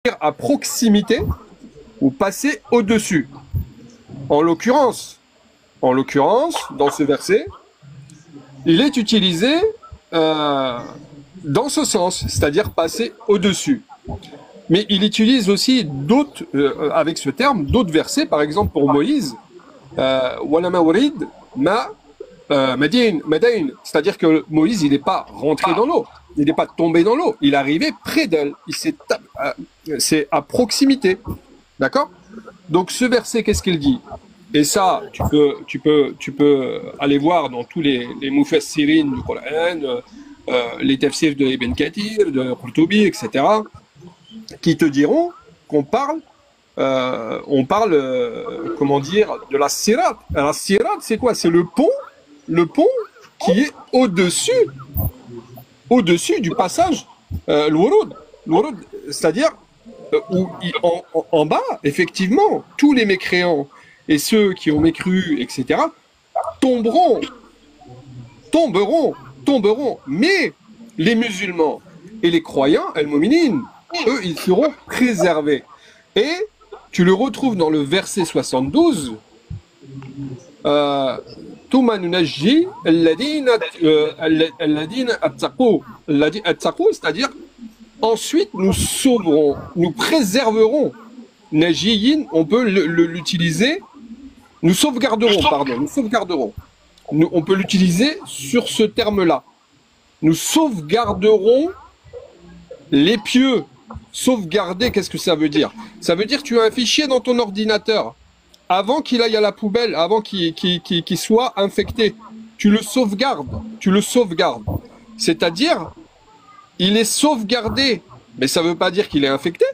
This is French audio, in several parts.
à proximité ou passer au-dessus. En l'occurrence, dans ce verset, il est utilisé dans ce sens, c'est-à-dire passer au-dessus. Mais il utilise aussi d'autres, avec ce terme, d'autres versets, par exemple pour Moïse, Walama Warid, Madain, c'est-à-dire que Moïse, il n'est pas rentré dans l'eau, il n'est pas tombé dans l'eau, il est arrivé près d'elle, c'est à proximité, d'accord? Donc ce verset, qu'est-ce qu'il dit? Et ça, tu peux aller voir dans tous les Mufassirin du Coran, les tafsirs de Ibn Kathir, de Qurtubi, etc., qui te diront qu'on parle, comment dire, de la sirat. La sirat, c'est quoi? C'est le pont qui est au-dessus du passage, l'wurud, c'est-à-dire où en bas, effectivement, tous les mécréants et ceux qui ont mécru, etc., tomberont. Mais les musulmans et les croyants, al-mu'minin, eux, ils seront préservés. Et tu le retrouves dans le verset 72, Thumma nunajji alladhina attaqu, c'est-à-dire ensuite nous sauverons, nous préserveront. Najiyin, on peut l'utiliser, nous sauvegarderons. On peut l'utiliser sur ce terme-là. Nous sauvegarderons les pieux. Sauvegarder, qu'est-ce que ça veut dire? Ça veut dire que tu as un fichier dans ton ordinateur. Avant qu'il aille à la poubelle, avant qu'il soit infecté, tu le sauvegardes. C'est-à-dire, il est sauvegardé. Mais ça ne veut pas dire qu'il est infecté.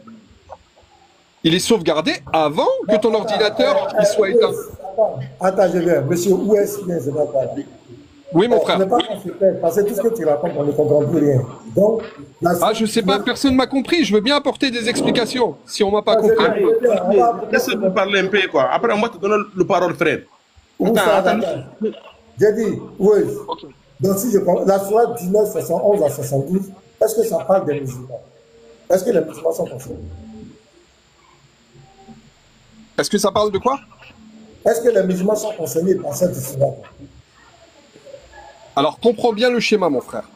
Il est sauvegardé avant que ton ordinateur il soit éteint. Attends, je viens. Monsieur, où est-ce que je vais parler? Oui, mon frère. On n'est pas consulté, parce que tout ce que tu racontes, on ne comprend plus rien. Donc, je sais pas, personne ne m'a compris. Je veux bien apporter des explications, si on m'a pas compris. Laisse-moi parler un peu, quoi. Après, on va te donner le parole, frère. Attends. J'ai dit, oui. Okay. Donc, si je comprends, la soirée 19, 71 à 72, est-ce que ça parle des musulmans? Est-ce que les musulmans sont concernés? Est-ce que ça parle de quoi? Est-ce que les musulmans sont concernés par cette histoire? Alors, comprends bien le schéma, mon frère.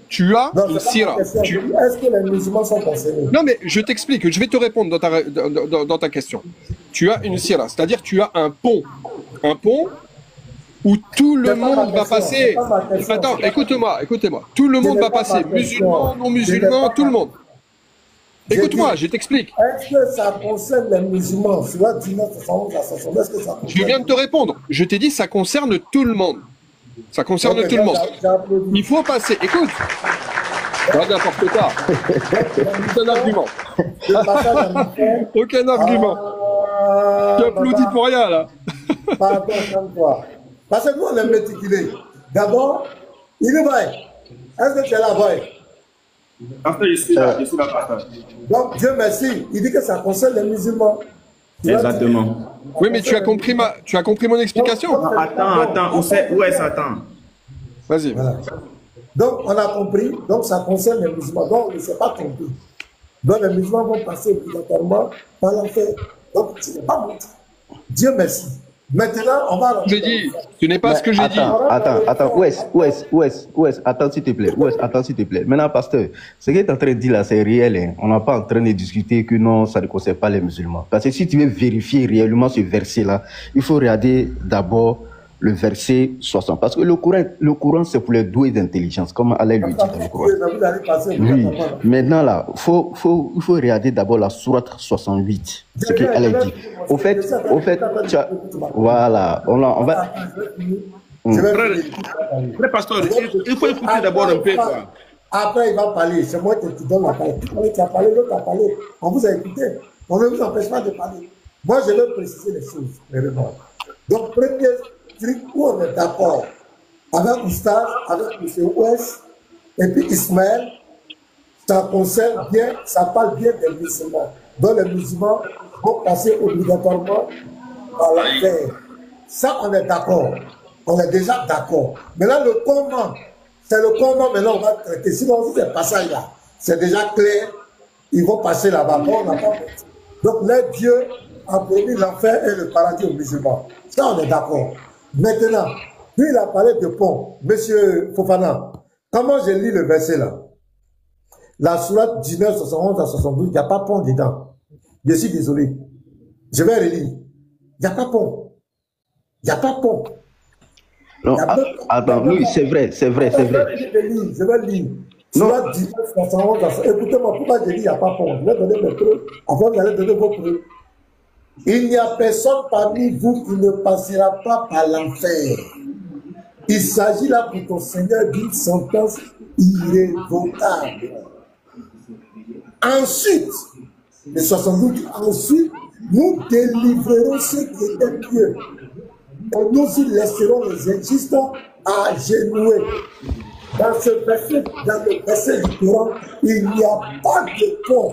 Tu as une sira. Est-ce que les musulmans sont concernés? Non, mais je t'explique, je vais te répondre dans ta question. Tu as une sira, c'est-à-dire tu as un pont où tout le monde va passer. Attends, écoute-moi. Tout le monde va passer, musulmans, non musulmans, tout le monde. Écoute-moi, je t'explique. Est-ce que ça concerne les musulmans? Est-ce que ça concerne... Je viens de te répondre. Je t'ai dit, ça concerne tout le monde. Ça concerne tout le monde. Il faut passer. Écoute. Pas n'importe quoi. Aucun argument. Aucun argument. Tu applaudis pour rien, là. Pardon, comme toi. Parce que nous, on est méticulés. D'abord, il est vrai. Est-ce que tu es là, vrai? Je suis là, pasteur. Donc, Dieu merci. Il dit que ça concerne les musulmans. Exactement. Oui, mais tu as compris mon explication? Non, attends. Où est-ce attends? Vas-y. Voilà. Donc, on a compris. Donc, ça concerne les musulmans. Donc, on ne s'est pas trompé. Donc, les musulmans vont passer obligatoirement par l'enfer. Donc, ce n'est pas bon. Dieu merci. Maintenant, on va... J'ai dit, ce n'est pas ce que j'ai dit. Attends, où est-ce? Attends, s'il te plaît. Maintenant, pasteur, ce que tu es en train de dire là, c'est réel. Hein. On n'est pas en train de discuter que non, ça ne concerne pas les musulmans. Parce que si tu veux vérifier réellement ce verset-là, il faut regarder d'abord le verset 60. Parce que le Coran, c'est pour les doués d'intelligence, comme Allah lui dit dans le Coran. Oui. Maintenant, là, il faut regarder d'abord la sourate 68. Ce qu'elle dit. Au fait, voilà, on va... Frère pasteur, il faut écouter d'abord un peu, quoi. Après, il va parler. C'est moi qui te donne la parole. Tu as parlé, l'autre a parlé. On vous a écouté. On ne vous empêche pas de parler. Moi, je vais préciser les choses. Donc, premier truc où on est d'accord avec Oustaz, avec M. Ouest, et puis Ismaël, ça concerne bien, ça parle bien des musulmans. Donc, les musulmans vont passer obligatoirement par la terre. Ça, on est d'accord. On est déjà d'accord. Maintenant, le comment, c'est le comment maintenant on va traiter. Sinon, si ces passages-là, c'est déjà clair ils vont passer là-bas. Bon, on n'a pas... Donc, leur Dieu a promis l'enfer et le paradis aux musulmans. Ça, on est d'accord. Maintenant, lui, il a parlé de pont. Monsieur Fofana, comment je lis le verset là? La sourate 19, 71 à 72, il n'y a pas pont dedans. Je suis désolé. Je vais relire. Il n'y a pas pont. Il n'y a pas pont. Non, attends, oui, c'est vrai. Je vais lire. Sourate 19, 71 à 72. Écoutez-moi, pourquoi je dis il n'y a pas pont? Je vais donner mes preuves. Après, vous allez donner vos preuves. Il n'y a personne parmi vous qui ne passera pas par l'enfer. Il s'agit là pour ton Seigneur d'une sentence irrévocable. Ensuite, le 72, ensuite, nous délivrerons ceux qui étaient pieux. Et nous y laisserons les injustes agenoués. Dans ce verset, dans le verset du Coran, il n'y a pas de pont.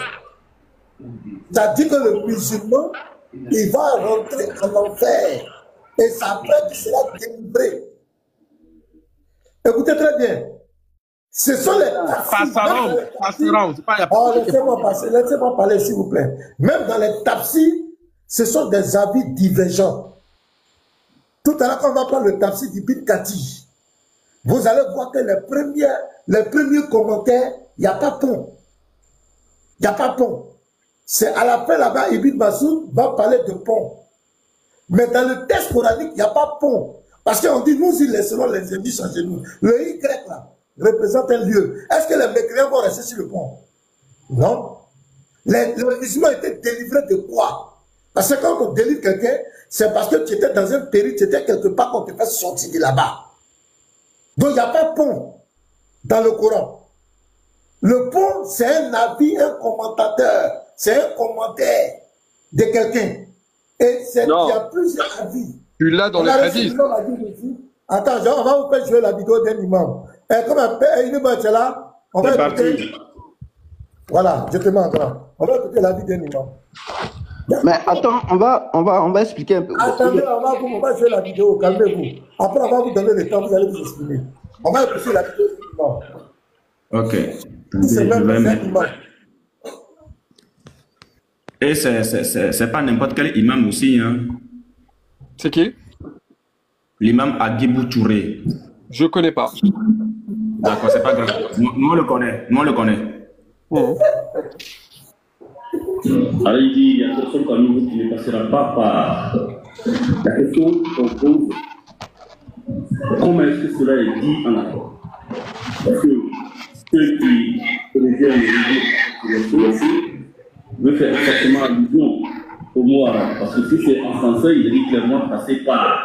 C'est-à-dire que le musulman, il va rentrer en enfer. Et sa peine sera délivrée. Écoutez très bien. Ce sont les passeront. Oh, laissez-moi parler, s'il vous plaît. Même dans les tafsirs, ce sont des avis divergents. Tout à l'heure, quand on va prendre le tafsir d'Ibn Kathir, vous allez voir que les premiers commentaires, il n'y a pas pont. Il n'y a pas pont. C'est à la fin là-bas, Ibn Massoud va parler de pont. Mais dans le texte coranique, il n'y a pas pont. Parce qu'on dit, nous y laisserons les indices en genoux. Le Y là représente un lieu. Est-ce que les mécréants vont rester sur le pont? Non. Les musulmans étaient délivrés de quoi? Parce que quand on délivre quelqu'un, c'est parce que tu étais dans un péril, tu étais quelque part qu'on te fait sortir de là-bas. Donc il n'y a pas de pont dans le Coran. Le pont, c'est un avis, un commentateur, c'est un commentaire de quelqu'un. Et il y a plusieurs avis. Tu l'as dans les hadiths. Attends, on va vous faire jouer la vidéo d'un imam. Et comme une imam est là, on va écouter. Voilà, je te mets encore. On va écouter la vidéo d'un imam. Mais attends, on va expliquer un peu. Attendez, on va jouer la vidéo, calmez-vous. Après, on va vous donner le temps, vous allez vous exprimer. On va écouter la vidéo d'un imam. Ok. C'est même un imam. Et c'est pas n'importe quel imam aussi, hein. C'est qui? L'imam Agibou Touré. Je connais pas. D'accord, c'est pas grave. Nous on le connaît. Nous on le connaît. Alors il dit, il y a personne comme nous qui ne passera pas par la question qu'on pose. Comment est-ce que cela est dit en arabe? Parce que ceux qui reviennent les veulent faire exactement allusion au mot arabe. Parce que si c'est en français, il dit clairement passer par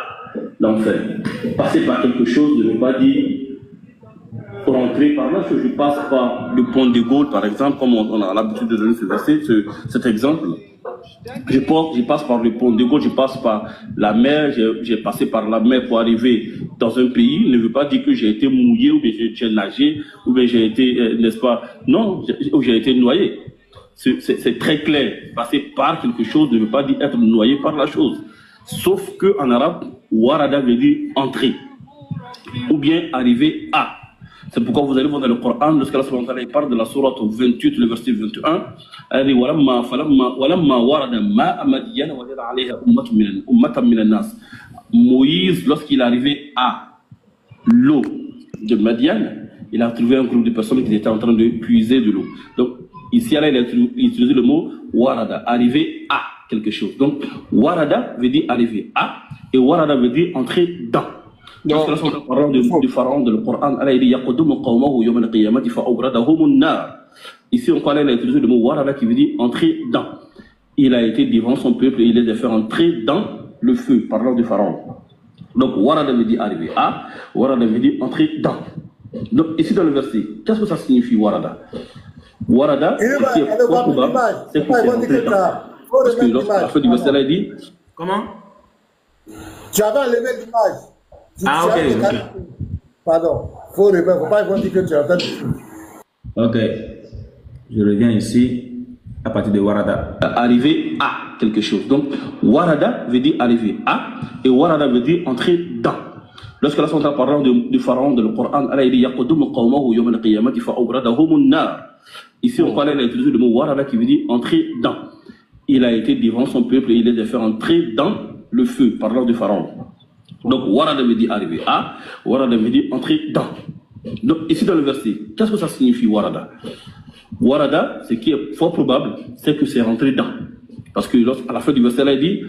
l'enfer. Passer par quelque chose ne veut pas dire rentrer par là. Si je passe par le pont de Gaulle, par exemple, comme on a l'habitude de donner cet exemple, je passe par le pont de Gaulle, je passe par la mer, j'ai passé par la mer pour arriver dans un pays, ne veut pas dire que j'ai été mouillé, ou bien j'ai nagé, ou bien j'ai été, n'est-ce pas, non, j'ai été noyé. C'est très clair. Passer par quelque chose ne veut pas dire être noyé par la chose. Sauf que en arabe, warada veut dire entrer, ou bien arriver à. C'est pourquoi vous allez voir dans le Coran, lorsqu'Allah subhanahu wa ta'ala parle de la sourate 28, le verset 21, elle dit walamma warada ma'a Madyan wajada alayha ummatan minan nas. Moïse, lorsqu'il est arrivé à l'eau de Madian, il a trouvé un groupe de personnes qui étaient en train de puiser de l'eau. Donc ici, Allah, il a utilisé le mot warada, arriver à quelque chose. Donc warada veut dire arriver à, et warada veut dire entrer dans. Parce que lorsqu'on parle du pharaon de le Coran, Allah dit yaqdumu qawmahu yawm al-qiyamati fa awradahum an-nar. Ici, on parle, il a utilisé le mot warada qui veut dire entrer dans. Il a été devant son peuple et il les a fait entrer dans le feu, parlant du pharaon. Donc warada veut dire arriver à, warada veut dire entrer dans. Donc ici dans le verset, qu'est-ce que ça signifie warada? Warada, c'est parce que lorsqu'à la fin du verset, là, il dit comment? Tu avais enlevé l'image. Ah, ok. Pardon. Faut pas dire que tu as entendu. Ok. Je reviens ici à partir de warada. Arriver à quelque chose. Donc, warada veut dire arriver à, et warada veut dire entrer dans. Lorsque la Santa parle du pharaon de le Coran, Allah dit yaqdumu qawmahu yawm al-qiyamati fa awradahum an-nar. Ici, on parlait, il a utilisé le mot warada qui veut dire entrer dans. Il a été devant son peuple et il les a fait entrer dans le feu, parlant du pharaon. Donc, warada veut dire arriver à, warada veut dire entrer dans. Donc, ici dans le verset, qu'est-ce que ça signifie warada? Warada, ce qui est fort probable, c'est que c'est rentré dans. Parce que à la fin du verset, là, il dit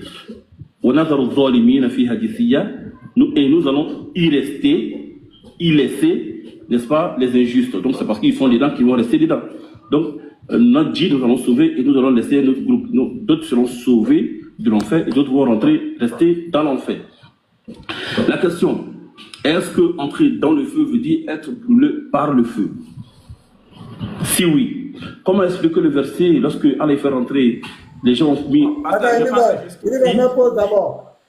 et nous allons y rester, y laisser, n'est-ce pas, les injustes. Donc, c'est parce qu'ils sont dedans qu'ils vont rester dedans. Donc, notre dit, nous allons sauver et nous allons laisser notre groupe. D'autres seront sauvés de l'enfer et d'autres vont rester dans l'enfer. La question, est-ce que entrer dans le feu veut dire être brûlé par le feu? Si oui, comment expliquer le verset lorsque allait faire entrer, les gens ont mis...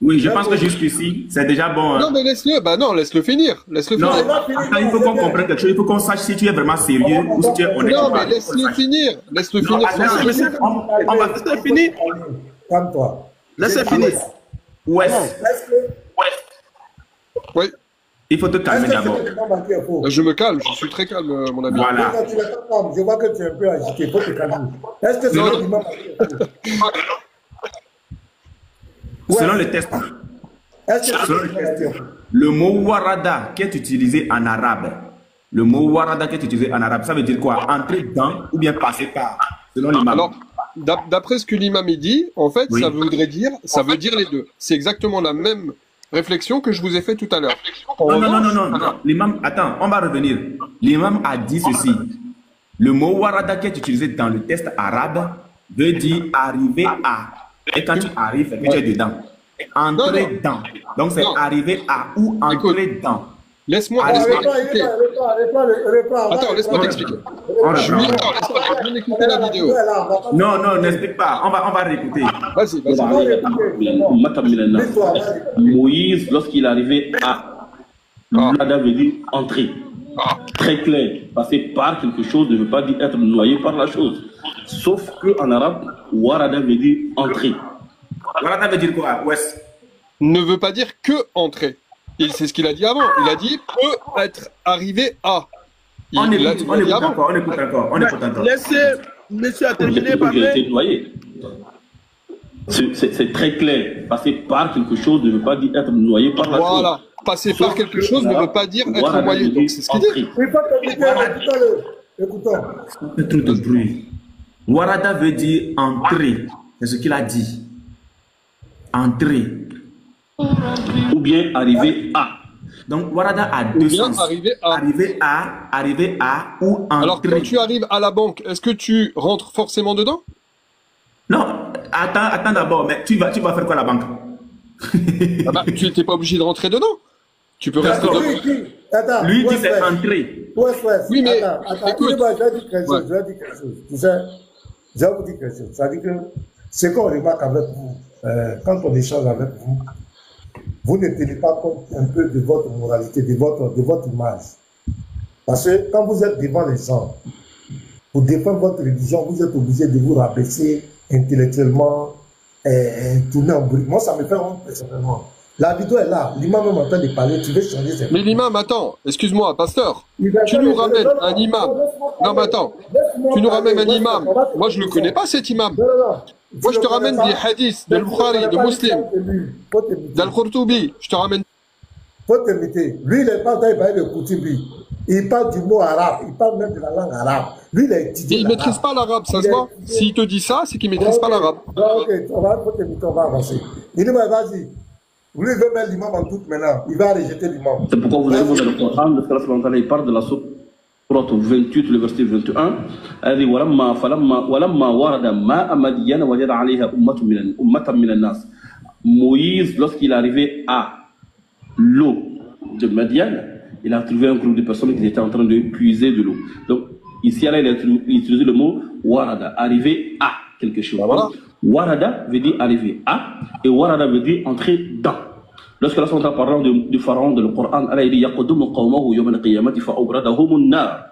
Oui, je pense que jusqu'ici, c'est déjà bon. Hein. Non, mais laisse-le, laisse-le finir. Laisse-le finir. Attends, il faut qu'on comprenne quelque chose, il faut qu'on sache si tu es vraiment sérieux ou si tu es honnête. Non, mais laisse-le finir. Laisse-le finir. On va laisser finir. Calme-toi. Laissez finir. Ouais. Oui. Il faut te calmer d'abord. Je me calme, je suis très calme, mon ami. Voilà. Je vois que tu es un peu agité, il faut te calmer. Est-ce que c'est l'imam Selon le test, le mot warada qui est utilisé en arabe, ça veut dire quoi? Entrer dans ou bien passer par, selon l'imam. Alors, d'après ce que l'imam dit, en fait, oui. ça veut dire les deux. C'est exactement la même réflexion que je vous ai fait tout à l'heure. Non. L'imam, attends, on va revenir. L'imam a dit ceci. Le mot warada qui est utilisé dans le texte arabe veut dire arriver à. Et quand tu arrives, c'est que tu es dedans. Entrer dans. Donc c'est arriver à ou entrer dans. Laisse-moi expliquer. Attends, laisse-moi t'expliquer. Je viens d'écouter la vidéo. Non, n'explique pas. On va réécouter. Vas-y. Moïse, lorsqu'il est arrivé à Warada veut dire entrer. Très clair. Passer par quelque chose ne veut pas dire être noyé par la chose. Sauf qu'en arabe, warada veut dire entrer. Warada veut dire quoi? Ne veut pas dire que entrer. C'est ce qu'il a dit avant. Il a dit peut être arrivé à. On écoute encore. Laissez monsieur terminer par noyé. C'est très clair. Passer par quelque chose ne veut pas dire être noyé par la chose. Voilà. Passer par quelque chose ne veut pas dire être noyé. Donc c'est ce qu'il dit. Écoutons. Trop de bruit. Warada veut dire entrer. C'est ce qu'il a dit. Entrer. Ou bien arriver à. Donc Warada a deux sens. Arriver à ou entrer. Alors quand tu arrives à la banque, est-ce que tu rentres forcément dedans? Non, attends d'abord, mais tu vas faire quoi à la banque? Tu n'étais pas obligé de rentrer dedans. Tu peux rester dedans. Lui dit c'est entrer. Oui, mais écoute. Je vais dire quelque chose. Tu sais, je vais vous dire quelque chose. C'est-à-dire que ce qu'on remarque avec vous, quand on échange avec vous, vous ne tenez pas compte un peu de votre moralité, de votre image. Parce que quand vous êtes devant les gens, pour défendre votre religion, vous êtes obligé de vous rabaisser intellectuellement, tourner en bruit. Moi, ça me fait honte personnellement. La vidéo est là, l'imam est en train de parler, tu veux changer ses... Mais l'imam, attends, excuse-moi, pasteur, tu nous ramènes un imam. Non, mais attends, tu nous ramènes un imam. Moi, je ne le connais pas, cet imam. Moi, je te ramène des hadiths, de Bukhari, de Muslim, d'Al-Qurtubi. Je te ramène... Faut t'imiter. Lui, il n'est pas en train de parler de Qurtubi. Il parle du mot arabe, il parle même de la langue arabe. Lui, il a étudié. Il ne maîtrise pas l'arabe, ça se voit. S'il te dit ça, c'est qu'il ne maîtrise pas l'arabe. Ok, faut t'imiter, on va avancer. Il dit, vas-y. Lui, il veut mettre l'imam en doute maintenant. Il va rejeter l'imam. C'est pourquoi vous allez voir dans le Coran, le Coran, il parle de la sourate 28, le verset 21. Elle dit walamma warada ma'a Madyan wajada 'alayha ummatan minan nas. Moïse, lorsqu'il est arrivé à l'eau de Madian, il a trouvé un groupe de personnes qui étaient en train de puiser de l'eau. Donc, ici, il a utilisé le mot warada, arriver à quelque chose. Voilà. Warada veut dire arriver à, et warada veut dire entrer dans. Lorsque la Santa parlant du pharaon dans le Coran, elle a dit yaqdumu qawmahu yawm al-qiyamati fa'ubradahum an-nar.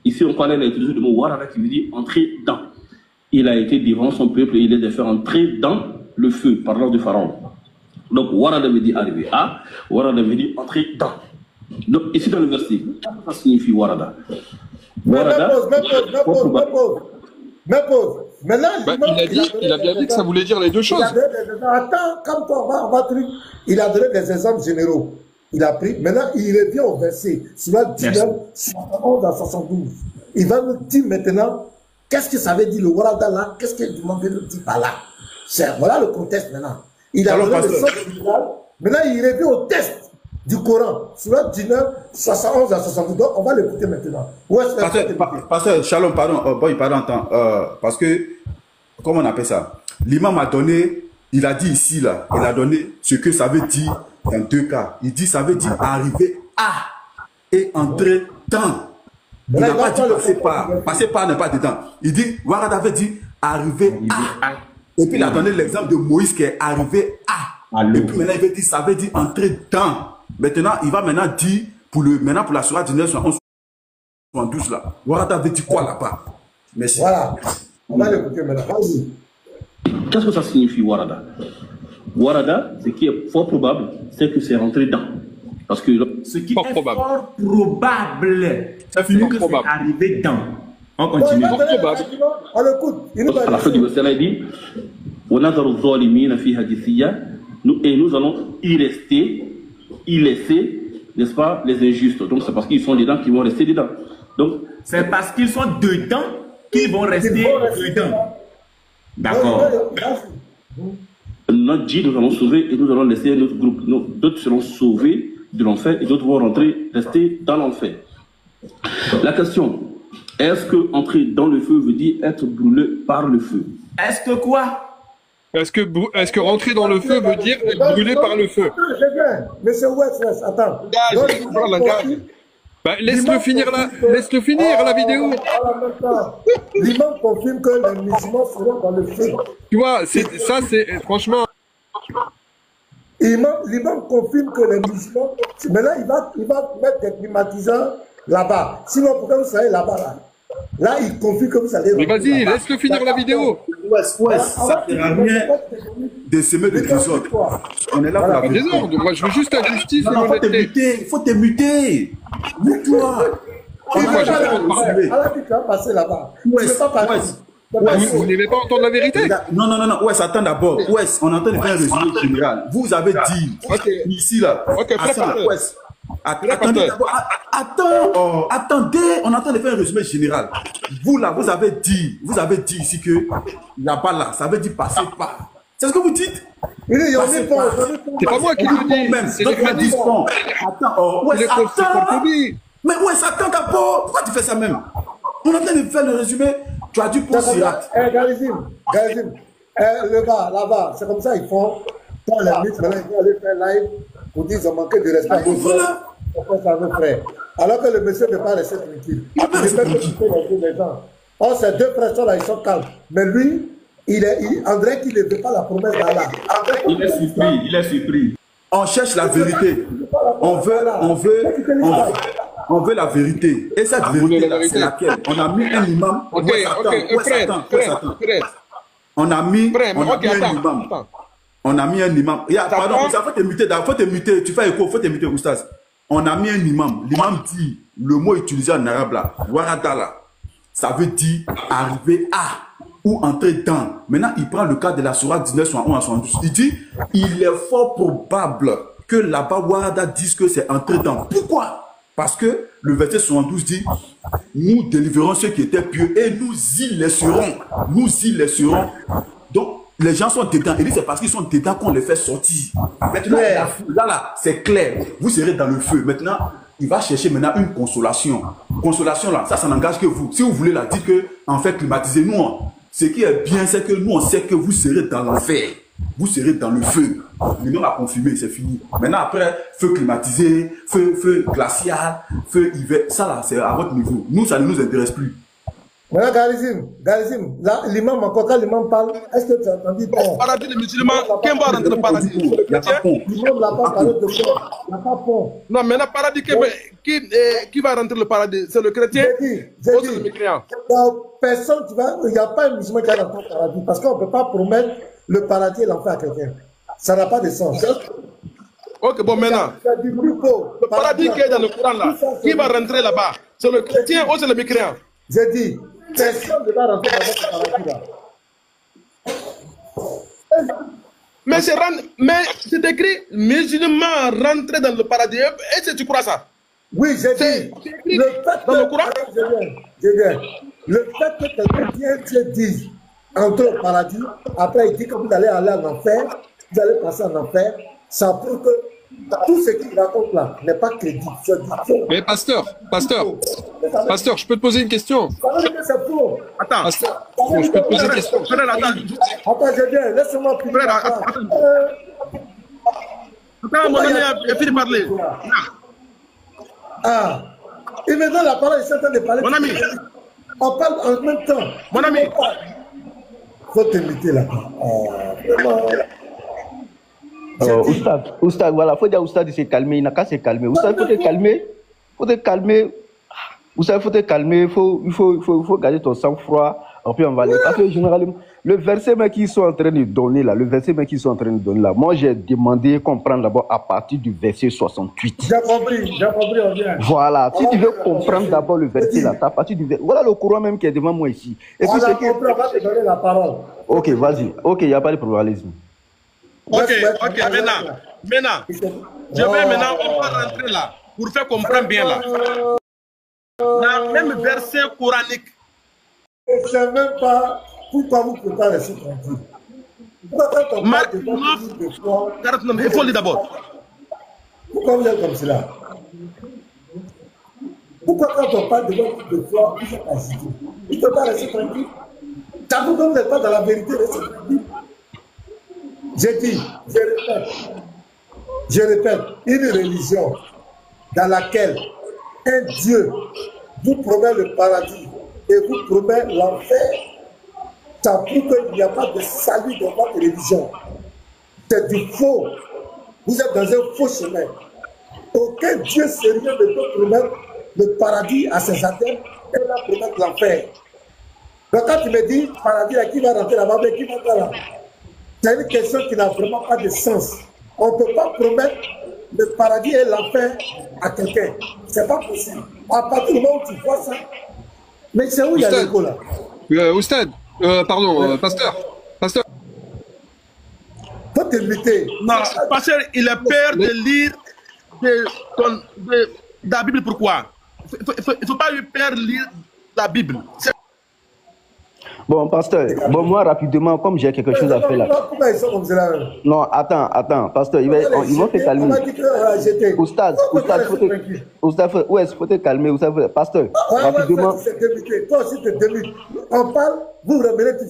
Ici, on parlait, il a utilisé le mot warada qui veut dire entrer dans. Il a été devant son peuple et il a fait entrer dans le feu, parlant du pharaon. Donc, warada veut dire arriver à, warada veut dire entrer dans. Donc, ici dans le verset, qu'est-ce que ça signifie warada? Warada, Même pause. Maintenant, il a bien dit que ça voulait dire les deux choses. Attends, comme toi, on va truc. Il a donné des exemples généraux. Il a pris. Maintenant, il revient au verset. Sur 19, 71 à 72. Il va nous dire maintenant, qu'est-ce que ça veut dire le Warada là? Qu'est-ce qu'il demande de nous dire par là? Voilà le contexte maintenant. Il a donné le sens général. Maintenant, il revient au texte du Coran. Sur 19, 71 à 72. Donc, on va l'écouter maintenant. Pasteur, Shalom, pardon. Parce que, comment on appelle ça? L'imam a donné, il a dit ici, là, il a donné ce que ça veut dire dans deux cas. Il dit, ça veut dire arriver à et entrer dans. Il n'a pas dit passer par. Passer par n'est pas dedans. Il dit, Warada veut dire arriver à. Et puis il a donné l'exemple de Moïse qui est arrivé à. Et puis maintenant il veut dire, ça veut dire entrer dans. Maintenant, il va maintenant dire, pour la sourate 19, 72 là. Warada veut dire quoi là-bas? Merci. Voilà. On va l'écouter maintenant. Vas-y. Qu'est-ce que ça signifie Warada? Warada, ce qui est fort probable, c'est que c'est rentré dans. Parce que ce qui fort est probable. fort probable, ça finit que c'est arrivé dans. On continue. On l'écoute. À la fin du verset, il dit et nous allons y rester, y laisser, n'est-ce pas, les injustes. Donc c'est parce qu'ils sont dedans qu'ils vont rester dedans. Donc c'est parce qu'ils sont dedans qu'ils vont rester dedans. D'accord. Notre dit, nous allons sauver et nous allons laisser notre groupe. D'autres seront sauvés de l'enfer et d'autres vont rester dans l'enfer. La question, est-ce que entrer dans le feu veut dire être brûlé par le feu? Est-ce que quoi? Est-ce que rentrer dans le feu veut dire être brûlé par le feu? Monsieur West, attends. Laisse-le finir la vidéo. L'imam confirme que les musulmans seront dans le feu. Tu vois, ça c'est franchement. L'imam confirme que les musulmans. Maintenant, il va mettre des climatiseurs là-bas. Sinon, pourquoi vous serez là-bas là, il confirme que vous allez. Mais vas-y, laisse-le finir la vidéo. Ouais, ça ne sert à rien de semer le désordre. On est là pour la désordre. Moi, je veux juste la justice. Non, il faut te muter. Mute-toi. Tu vas passer là-bas. Vous n'aimez pas entendre la vérité? Non. Ouais, attends d'abord. Ouais, on entend faire un résumé général. Vous avez dit ici là. Ok, attendez, attendez, on entend de faire un résumé général. Vous là, vous avez dit ici que là-bas là, ça veut dire passer par. C'est ce que vous dites? C'est pas moi qui le dis, c'est les disent. Attends, attends. Mais ouais, attends d'abord. Pourquoi tu fais ça même? On entend de faire le résumé. Tu as dit pour Sirat. Galizim, le gars là-bas, c'est comme ça ils font. Dans la lutte, maintenant ils vont aller faire live. Pour dire qu'ils ont manqué de respect à nos frères. Alors que le monsieur ne peut pas rester tranquille. Il ne peut pas écouter les gens. Or, ces deux frères là, ils sont calmes. Mais lui, André qui ne veut pas la promesse d'Allah. Il est surpris. On cherche la vérité. On veut la vérité. Et cette vérité, c'est laquelle? On a mis un imam. On a mis un imam. On a mis un imam. Pardon, il faut te muter. Tu fais écho, il faut te muter, Oustaz. On a mis un imam. L'imam dit, le mot utilisé en arabe là, Warada là, ça veut dire arriver à ou entrer dans. Maintenant, il prend le cas de la sourate 19, 71 à 72. Il dit, il est fort probable que là-bas, Warada dise que c'est entrer dans. Pourquoi? Parce que le verset 72 dit, nous délivrerons ceux qui étaient pieux et nous y laisserons. Nous y laisserons. Donc, les gens sont dedans. Il dit c'est parce qu'ils sont dedans qu'on les fait sortir. Maintenant, là, c'est clair. Vous serez dans le feu. Maintenant, il va chercher maintenant une consolation. Consolation là, ça n'engage que vous. Si vous voulez la dire que, en fait, climatisez nous. Ce qui est bien, c'est que nous, on sait que vous serez dans l'enfer. Vous serez dans le feu. L'imam a confirmé, c'est fini. Maintenant, après, feu climatisé, feu glacial, feu hiver, ça là, c'est à votre niveau. Nous, ça ne nous intéresse plus. Voilà, Galizim, là, l'imam, encore quand l'imam parle, est-ce que tu as entendu le paradis, les musulmans, qui va rentrer le paradis? Il n'y a pas pont. L'imam n'a pas parlé de pont. Il n'y a pas pont. Non, mais le paradis, qui va rentrer le paradis? C'est le chrétien ou c'est le mécréant? Personne qui va, il n'y a pas un musulman qui va rentrer le paradis parce qu'on ne peut pas promettre le paradis et l'enfer à quelqu'un. Ça n'a pas de sens. Ok, bon, maintenant, le paradis qui est dans le Coran là, qui va rentrer là-bas? C'est le chrétien ou c'est le mécréant? J'ai dit, personne ne va rentrer dans votre paradis là. Mais c'est écrit musulman rentrer dans le paradis. Est-ce que tu crois ça? Oui, j'ai dit, le fait dans le Coran? Je viens. Le fait que quelqu'un vient Dieu dit entrer au paradis, après il dit que vous allez aller en enfer, vous allez passer en enfer, ça prouve que tout ce qu'il raconte là n'est pas crédible. Mais pasteur, je peux te poser une question? Ça veut dire que c'est faux. Attends. Pasteur, je peux te poser une question? Attends, je viens, laisse-moi finir. Attends, mon ami a fini de parler. Ah, et maintenant la parole est en train de parler. Mon ami. On parle en même temps. Mon ami. Faut t'inviter là-bas. Oustad, voilà, faut dire à Oustad de se calmer, il n'a qu'à se calmer. Oustad, faut te calmer. Faut te calmer. Oustad, faut te calmer, il faut garder ton sang-froid. Et puis on va aller. Parce que généralement, le verset qu'ils sont en train de donner là, moi j'ai demandé qu'on prenne d'abord à partir du verset 68. J'ai compris, on vient. Voilà, si tu veux comprendre d'abord le verset là, à partir du verset. Voilà le courant même qui est devant moi ici. Et puis on va te donner la parole. Ok, vas-y. Ok, il n'y a pas de pluralisme. Ok, maintenant, je vais maintenant, on va rentrer là, pour faire comprendre bien là. Dans le même verset coranique. Je ne sais même pas pourquoi vous ne pouvez pas rester tranquille. Marc 9, 49, il faut le lire d'abord. Pourquoi vous êtes comme cela? Pourquoi quand on parle de votre de foi, vous êtes agité? Vous ne pouvez pas rester tranquille? Ça vous donne pas dans la vérité, restez tranquille. J'ai dit, je répète, une religion dans laquelle un Dieu vous promet le paradis et vous promet l'enfer, ça prouve qu'il n'y a pas de salut dans votre religion. C'est du faux. Vous êtes dans un faux chemin. Aucun Dieu sérieux ne peut promettre le paradis à ses adeptes et leur promettre l'enfer. Donc quand tu me dis, paradis, qui va rentrer là-bas, mais qui va rentrer là? C'est une question qui n'a vraiment pas de sens. On ne peut pas promettre le paradis et l'enfer à quelqu'un. Ce n'est pas possible. À partir du moment où tu vois ça, mais c'est où il y a l'écho là? Oustad, pasteur. Faut t'inviter. Non, pasteur, il a peur de lire de la Bible. Pourquoi? Il ne faut pas lui faire lire la Bible. Bon, pasteur, moi rapidement, comme j'ai quelque chose à faire là. Pourquoi ils sont comme cela? Non, attends, pasteur, ils vont se calmer. Oustad, faut te calmer, Oustad, pasteur, rapidement. Toi aussi, tu te démites. On parle, vous revenez tout.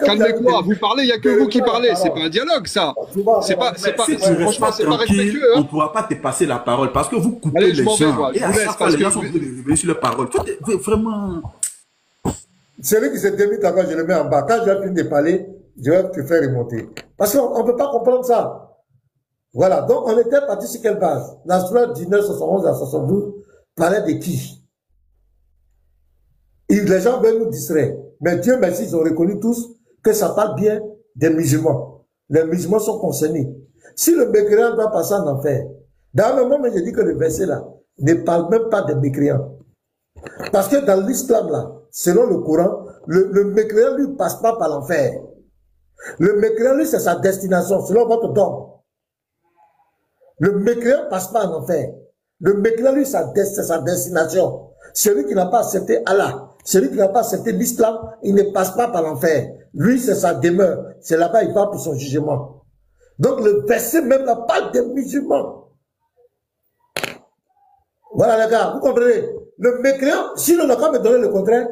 Calmez-toi, vous parlez, il n'y a que vous qui parlez, c'est pas un dialogue ça. Franchement, c'est pas respectueux. On ne pourra pas te passer la parole parce que vous coupez les gens. Et à chaque fois, les gens sont revenus sur la parole. Vraiment. Celui qui se démite encore, je le mets en bas. Quand je vais finir de parler, je vais te faire remonter. Parce qu'on ne peut pas comprendre ça. Voilà. Donc, on était parti sur quelle base? La surah 1971 à 72 parlait de qui? Et les gens veulent nous distraire. Mais Dieu merci, ils ont reconnu tous que ça parle bien des musulmans. Les musulmans sont concernés. Si le mécréant doit passer en enfer, dans le moment où je dis que le verset là ne parle même pas des mécréants. Parce que dans l'islam là, selon le Coran, le mécréant lui passe pas par l'enfer. Le mécréant lui c'est sa destination, selon votre dogme. Le mécréant passe pas en enfer. Le mécréant lui c'est sa destination. Celui qui n'a pas accepté Allah, celui qui n'a pas accepté l'islam, il ne passe pas par l'enfer. Lui c'est sa demeure. C'est là-bas il va pour son jugement. Donc le verset même là parle des musulmans. Voilà les gars, vous comprenez? Le mécréant, si l'on n'a pas me donné le contraire,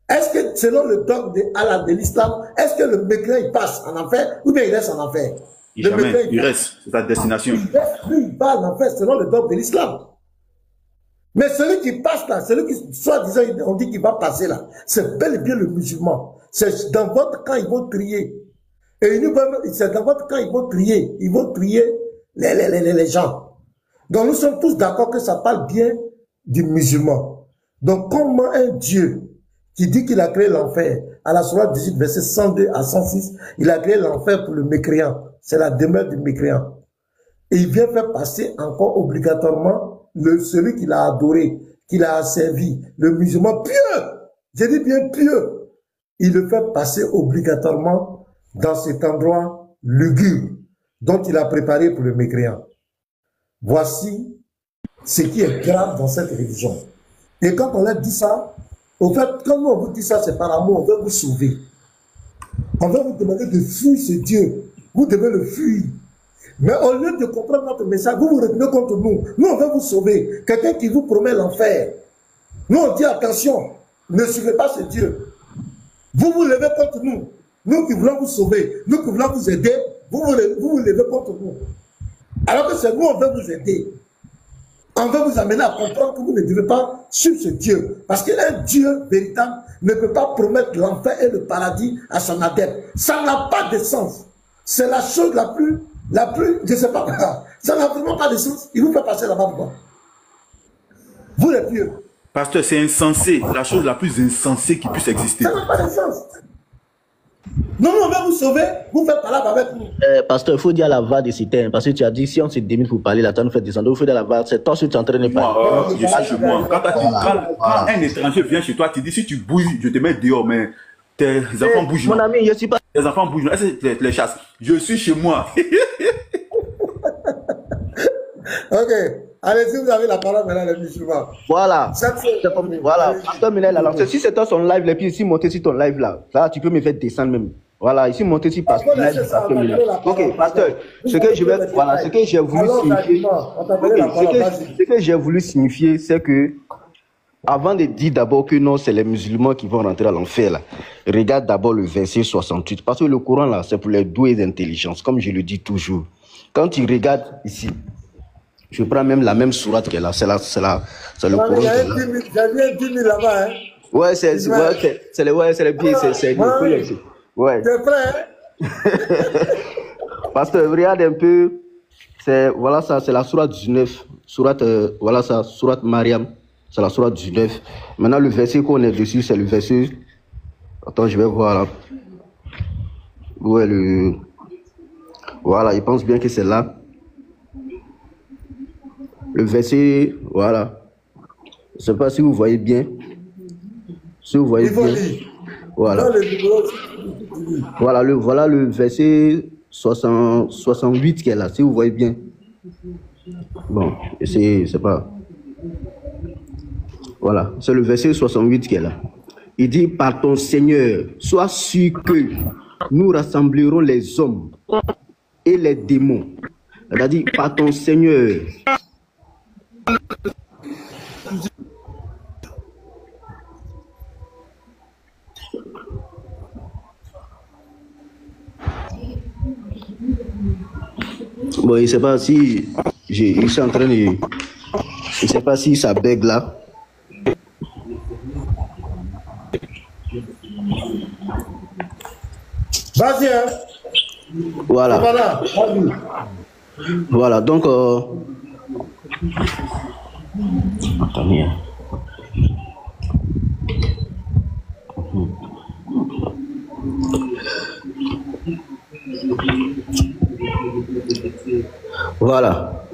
est-ce que selon le dogme de Allah, de l'islam, est-ce que le mécréant il passe en enfer ou bien il reste en enfer? Il reste, c'est sa destination. Il va en enfer selon le dogme de l'islam. Mais celui qui passe là, celui qui, soi-disant, on dit qu'il va passer là, c'est bel et bien le musulman. C'est dans votre camp, ils vont trier. Et c'est dans votre camp, ils vont trier. Ils vont trier les gens. Donc nous sommes tous d'accord que ça parle bien du musulman. Donc comment un Dieu qui dit qu'il a créé l'enfer, à la sourate 18, verset 102 à 106, il a créé l'enfer pour le mécréant. C'est la demeure du mécréant. Et il vient faire passer encore obligatoirement celui qu'il a adoré, qu'il a asservi, le musulman pieux, je dis bien pieux, il le fait passer obligatoirement dans cet endroit lugubre dont il a préparé pour le mécréant. Voici ce qui est grave dans cette religion. Et quand on a dit ça, au fait, quand nous on vous dit ça, c'est par amour, on veut vous sauver. On va vous demander de fuir ce Dieu. Vous devez le fuir. Mais au lieu de comprendre notre message, vous vous retenez contre nous. Nous, on veut vous sauver. Quelqu'un qui vous promet l'enfer. Nous, on dit attention, ne suivez pas ce Dieu. Vous vous levez contre nous. Nous qui voulons vous sauver, nous qui voulons vous aider, vous vous levez contre nous. Alors que c'est nous, on veut vous aider. On veut vous amener à comprendre que vous ne devez pas suivre ce Dieu. Parce qu'un Dieu véritable ne peut pas promettre l'enfer et le paradis à son adepte. Ça n'a pas de sens. C'est la chose la plus, je ne sais pas, ça n'a vraiment pas de sens. Il vous fait passer là-bas. Vous les pieux. Pasteur, c'est insensé. La chose la plus insensée qui puisse exister. Ça n'a pas de sens. Non, on va vous sauver, vous faites parler avec nous. Pasteur, il faut dire à la VAR de citer, parce que tu as dit, si on se démine pour parler, là, tu nous fait descendre, il faut dire à la VAR, c'est toi ce que tu es en train de parler. Je suis chez moi. Quand un étranger vient chez toi, tu dis, si tu bouges, je te mets dehors, mais tes enfants bougent. Mon ami, je suis pas... Tes enfants bougent. Est-ce que les chasses? Je suis chez moi. Ok. Allez-y, vous avez la parole maintenant, les musulmans. Voilà. Voilà. Pasteur Minel, alors, si c'est toi son live, et puis ici, monter sur ton live là, là, tu peux me faire descendre même. Voilà, ici, monter sur Pasteur Minel. Ok, Pasteur, ce que je vais, voilà, ce que j'ai voulu signifier, ce que j'ai voulu signifier, c'est que, avant de dire d'abord que non, c'est les musulmans qui vont rentrer à l'enfer là, regarde d'abord le verset 68, parce que le Coran là, c'est pour les doués d'intelligence, comme je le dis toujours. Quand tu regardes ici, je prends même la même sourate qu'elle a, c'est le Coran. Il y a 10 000 là-bas, hein. Ouais, c'est les pieds, c'est ouais. T'es prêt, hein? Pasteur, regarde un peu, voilà ça, c'est la sourate 19, voilà ça, sourate Mariam, c'est la sourate 19. Maintenant, le verset qu'on est dessus, c'est le verset, attends, je vais voir là. Où est le, voilà, il pense bien que c'est là. Le verset, voilà. Je ne sais pas si vous voyez bien. Si vous voyez bien. Voilà. Voilà le verset 68 qui est là, si vous voyez bien. Bon, c'est pas. Voilà, c'est le verset 68 qui est là. Il dit, par ton Seigneur, sois sûr que nous rassemblerons les hommes et les démons. C'est-à-dire, par ton Seigneur. Bon, je ne sais pas si je suis en train de... Je ne sais pas si ça bug là. Vas-y, hein. Voilà. Voilà, donc... Attendez. Voilà.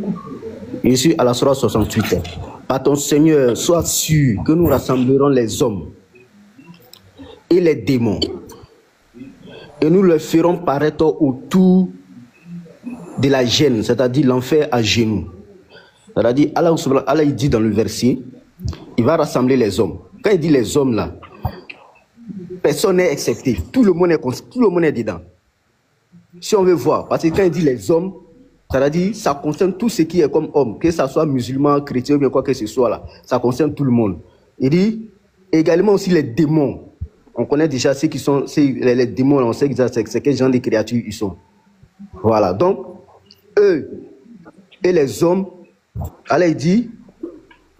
Ici à la sourate 68. Par ton Seigneur, sois sûr que nous rassemblerons les hommes et les démons. Et nous le ferons paraître autour de la gêne, c'est-à-dire l'enfer à genoux. C'est-à-dire, Allah il dit dans le verset, il va rassembler les hommes. Quand il dit les hommes là, personne n'est excepté. Tout le monde est dedans. Si on veut voir, parce que quand il dit les hommes, c'est-à-dire, ça concerne tout ce qui est comme homme, que ce soit musulman, chrétien ou bien quoi que ce soit là. Ça concerne tout le monde. Il dit également aussi les démons. On connaît déjà ceux qui sont, les démons, on sait c'est quel genre de créatures ils sont. Voilà, donc, eux et les hommes, Allah dit,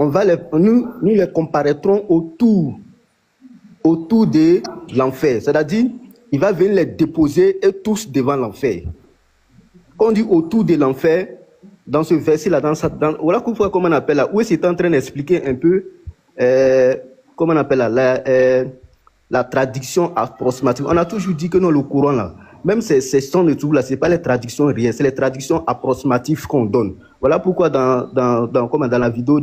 nous les comparaîtrons autour de l'enfer. C'est-à-dire, il va venir les déposer et tous devant l'enfer. Quand on dit autour de l'enfer, dans ce verset-là, voilà comment on appelle là, où c'est en train d'expliquer un peu, comment on appelle là, la traduction approximative. On a toujours dit que non, le Coran là, même ces sons de tout là, c'est pas les traductions réelles, c'est les traductions approximatives qu'on donne. Voilà pourquoi dans la vidéo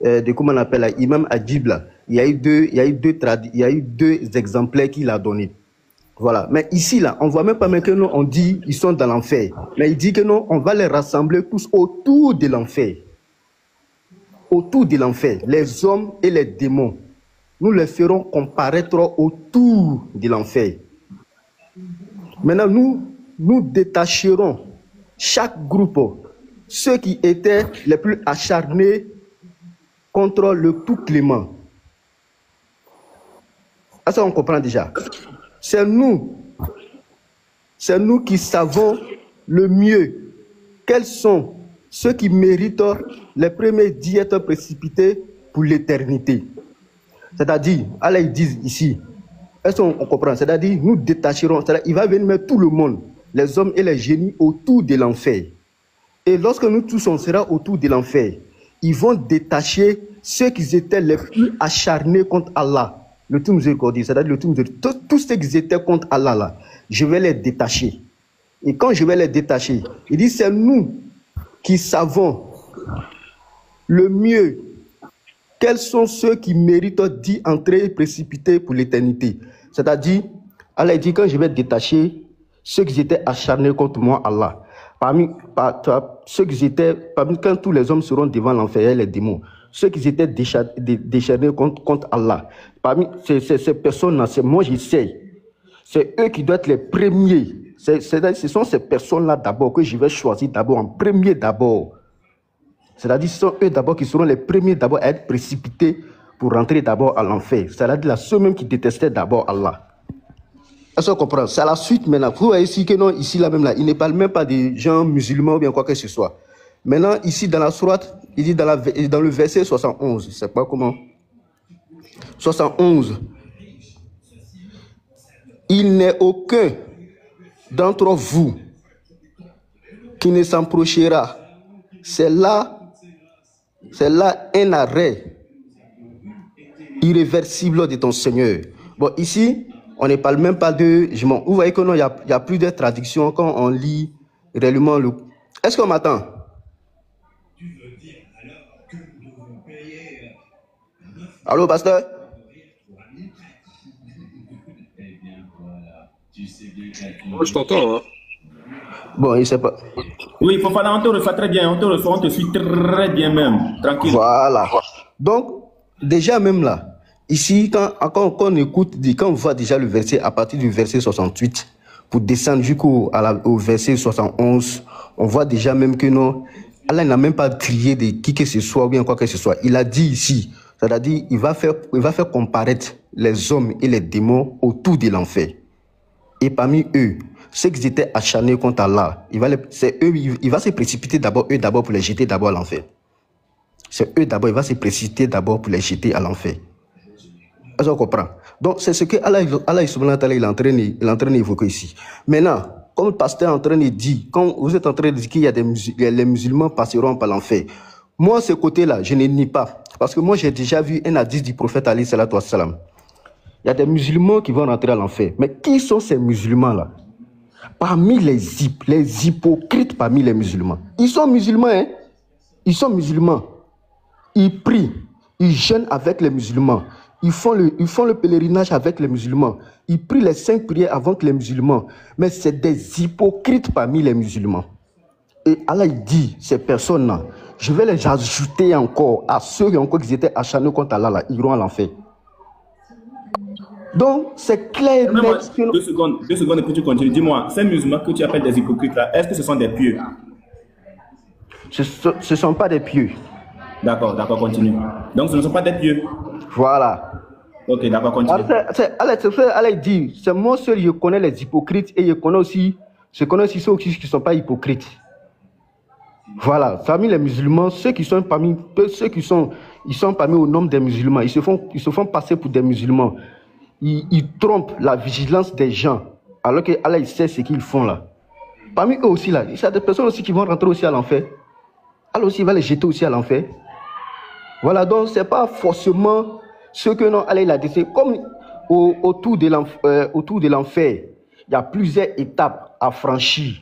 de comment on appelle là, Imam Adjib là, il y a eu deux exemplaires qu'il a donnés. Voilà. Mais ici là, on voit même pas que non, on dit ils sont dans l'enfer. Mais il dit que non, on va les rassembler tous autour de l'enfer. Autour de l'enfer, les hommes et les démons. Nous les ferons comparaître autour de l'enfer. Maintenant, nous détacherons chaque groupe, ceux qui étaient les plus acharnés contre le tout clément. Ça, on comprend déjà. C'est nous qui savons le mieux quels sont ceux qui méritent les premiers d'y être précipités pour l'éternité. C'est-à-dire, Allah ils disent ici, est-ce qu'on comprend? C'est-à-dire, nous détacherons, il va venir mettre tout le monde, les hommes et les génies, autour de l'enfer. Et lorsque nous tous, on sera autour de l'enfer, ils vont détacher ceux qui étaient les plus acharnés contre Allah. Le tout miséricordieux, c'est-à-dire le tout miséricordieux. Tous ceux qui étaient contre Allah, là, je vais les détacher. Et quand je vais les détacher, il dit, c'est nous qui savons le mieux quels sont ceux qui méritent d'y entrer et précipiter pour l'éternité. C'est-à-dire, Allah dit, quand je vais détacher ceux qui étaient acharnés contre moi, Allah, parmi quand tous les hommes seront devant l'enfer, les démons, ceux qui étaient décharnés contre Allah, parmi ces personnes-là, c'est moi j'essaie, c'est eux qui doivent être les premiers. Ce sont ces personnes-là d'abord que je vais choisir d'abord, en premier d'abord. C'est-à-dire ce sont eux d'abord qui seront les premiers d'abord à être précipités pour rentrer d'abord à l'enfer. C'est-à-dire ceux même qui détestaient d'abord Allah. Est-ce qu'on comprend? C'est à la suite maintenant. Vous voyez ici que non, ici là même là, il ne parle même pas des gens musulmans ou bien quoi que ce soit. Maintenant, ici dans la sourate, il dit dans le verset 71, c'est pas comment? 71. Il n'est aucun d'entre vous qui ne s'approchera. C'est là un arrêt irréversible de ton Seigneur. Bon, ici, on ne parle même pas de jugement. Vous voyez que non, il y a plus de traduction quand on lit réellement le... Est-ce qu'on m'attend? Allô, pasteur? Moi, je t'entends, hein. Bon, il ne sait pas. Oui, Fofana, on te reçoit très bien, on te suit très bien même, tranquille. Voilà. Donc, déjà même là, ici, quand on écoute, quand on voit déjà le verset, à partir du verset 68, pour descendre jusqu'au verset 71, on voit déjà même que non, Allah n'a même pas crié de qui que ce soit ou bien quoi que ce soit. Il a dit ici, c'est-à-dire, il va faire comparaître les hommes et les démons autour de l'enfer. Et parmi eux, ceux qui étaient acharnés contre Allah, il va se précipiter d'abord, eux d'abord pour les jeter d'abord à l'enfer. C'est eux d'abord, il va se précipiter d'abord pour les jeter à l'enfer. Est-ce qu'on comprend? Donc c'est ce que Allah il est en train d'évoquer ici. Maintenant, comme le pasteur est en train de dire, quand vous êtes en train de dire qu'il y a les musulmans passeront par l'enfer, moi ce côté-là, je ne nie pas. Parce que moi j'ai déjà vu un hadith du prophète alayhi salatu wassalam. Il y a des musulmans qui vont rentrer à l'enfer. Mais qui sont ces musulmans-là? Parmi les hypocrites parmi les musulmans. Ils sont musulmans, hein? Ils sont musulmans. Ils prient, ils jeûnent avec les musulmans. Ils font le pèlerinage avec les musulmans. Ils prient les 5 prières avant que les musulmans. Mais c'est des hypocrites parmi les musulmans. Et Allah il dit, ces personnes-là, je vais les ajouter encore à ceux qui étaient acharnés contre Allah, là, ils iront à l'enfer. Donc, c'est clair. 2 secondes, et puis tu continues. Dis-moi, ces musulmans que tu appelles des hypocrites là, est-ce que ce sont des pieux? Ce ne sont pas des pieux. D'accord, continue. Donc, ce ne sont pas des pieux. Voilà. Ok, d'accord, continue. Allah dit, c'est moi seul, je connais les hypocrites et je connais aussi ceux qui ne sont pas hypocrites. Voilà, parmi les musulmans, ils sont parmi au nombre des musulmans, ils se font passer pour des musulmans. Ils trompent la vigilance des gens, alors que Allah il sait ce qu'ils font là. Parmi eux aussi là, il y a des personnes aussi qui vont rentrer aussi à l'enfer. Allah aussi il va les jeter aussi à l'enfer. Voilà, donc c'est pas forcément ce que non Allah il a dit. Comme autour de l'enfer, il y a plusieurs étapes à franchir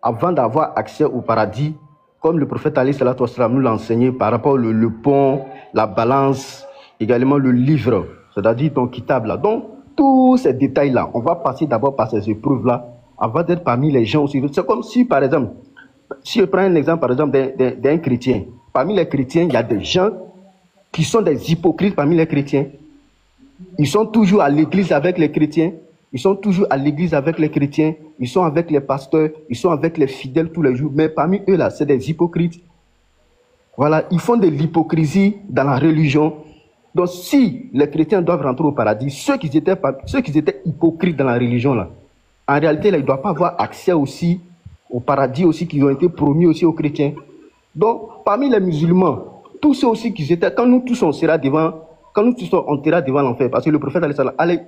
avant d'avoir accès au paradis. comme le prophète Ali Salatu Wassalam nous l'a enseigné par rapport le pont, la balance, également le livre, c'est-à-dire ton kitab là. Donc, tous ces détails-là, on va passer d'abord par ces épreuves-là, avant d'être parmi les gens aussi. C'est comme si, par exemple, si je prends un exemple, par exemple, d'un chrétien. Parmi les chrétiens, il y a des gens qui sont des hypocrites parmi les chrétiens. Ils sont toujours à l'église avec les chrétiens. Ils sont toujours à l'église avec les chrétiens. Ils sont avec les pasteurs. Ils sont avec les fidèles tous les jours. Mais parmi eux, là, c'est des hypocrites. Voilà, ils font de l'hypocrisie dans la religion. Donc, si les chrétiens doivent rentrer au paradis, ceux qui étaient hypocrites dans la religion, là, en réalité, là, ils ne doivent pas avoir accès aussi au paradis aussi qui ont été promis aussi aux chrétiens. Donc, parmi les musulmans, tous ceux aussi qui étaient, quand nous tous on sera devant, quand nous tous on ira devant l'enfer, parce que le prophète,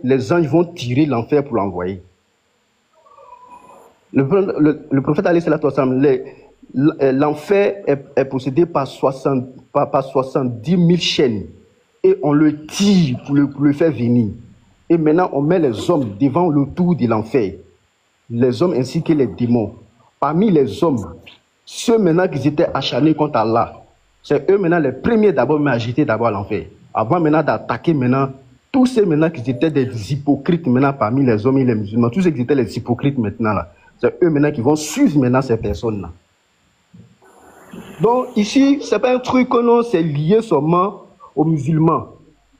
les anges vont tirer l'enfer pour l'envoyer. Le prophète, l'enfer est possédé par 70 000 chaînes et on le tire pour le faire venir. Et maintenant, on met les hommes devant le tour de l'enfer. Les hommes ainsi que les démons. Parmi les hommes, ceux maintenant qui étaient acharnés contre Allah, c'est eux maintenant les premiers d'abord à agiter d'abord l'enfer. Avant maintenant d'attaquer maintenant, tous ceux maintenant qui étaient des hypocrites maintenant parmi les hommes et les musulmans, tous ceux qui étaient les hypocrites maintenant là, c'est eux maintenant qui vont suivre maintenant ces personnes-là. Donc ici, c'est pas un truc que non, c'est lié seulement aux musulmans.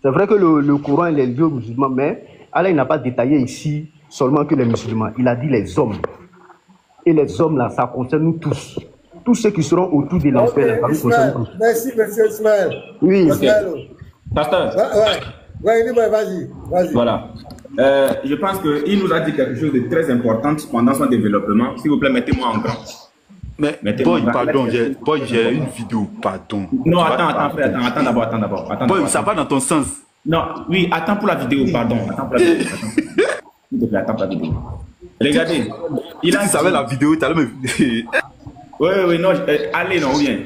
C'est vrai que le Coran il est lié aux musulmans, mais Allah il n'a pas détaillé ici seulement que les musulmans. Il a dit les hommes. Et les hommes là, ça concerne nous tous. Tous ceux qui seront autour de l'enfer. Okay, merci, monsieur Ismaël. Oui. Okay. Pasteur. Ouais, vas-y. Voilà. Je pense qu'il nous a dit quelque chose de très important pendant son développement. S'il vous plaît, mettez-moi en grand. Mais Boy, pardon, j'ai une vidéo, pardon. Non, attends d'abord. Boy, ça va dans ton sens. Non, oui, attends pour la vidéo, pardon. Attends pour la vidéo. S'il te plaît, attends pour la vidéo. Regardez. Il a savait la vidéo, tu allais me... Oui, non, allez, non, bien.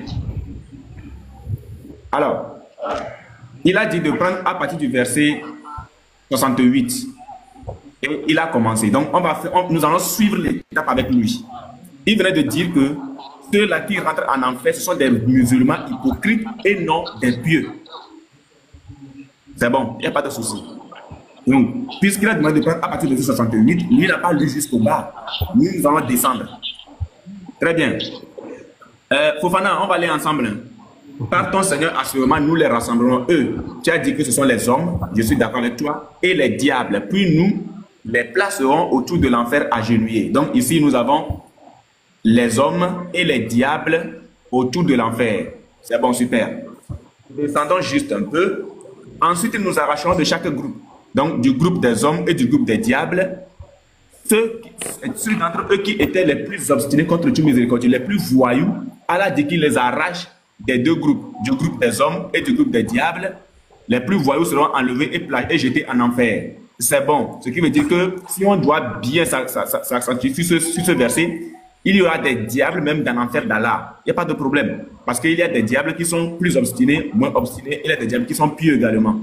Alors, il a dit de prendre à partir du verset 68. Et il a commencé. Donc, nous allons suivre l'étape avec lui. Il venait de dire que ceux-là qui rentrent en enfer, ce sont des musulmans hypocrites et non des pieux. C'est bon, il n'y a pas de souci. Donc, puisqu'il a demandé de prendre à partir de 68, lui, il n'a pas lu jusqu'au bas. Nous allons descendre. Très bien. Fofana, on va aller ensemble. Par ton Seigneur, assurément, nous les rassemblerons, eux. Tu as dit que ce sont les hommes, je suis d'accord avec toi, et les diables. Puis nous les placerons autour de l'enfer agenouillés. Donc ici, nous avons les hommes et les diables autour de l'enfer. C'est bon, super. Descendons juste un peu. Ensuite, nous arracherons de chaque groupe. Donc, du groupe des hommes et du groupe des diables, ceux d'entre eux qui étaient les plus obstinés contre Dieu miséricordieux, les plus voyous, Allah dit qu'il les arrache des deux groupes, du groupe des hommes et du groupe des diables. Les plus voyous seront enlevés et jetés en enfer. C'est bon. Ce qui veut dire que si on doit bien s'accentuer sur ce verset, il y aura des diables même dans l'enfer d'Allah. Il n'y a pas de problème. Parce qu'il y a des diables qui sont plus obstinés, moins obstinés, et il y a des diables qui sont pieux également.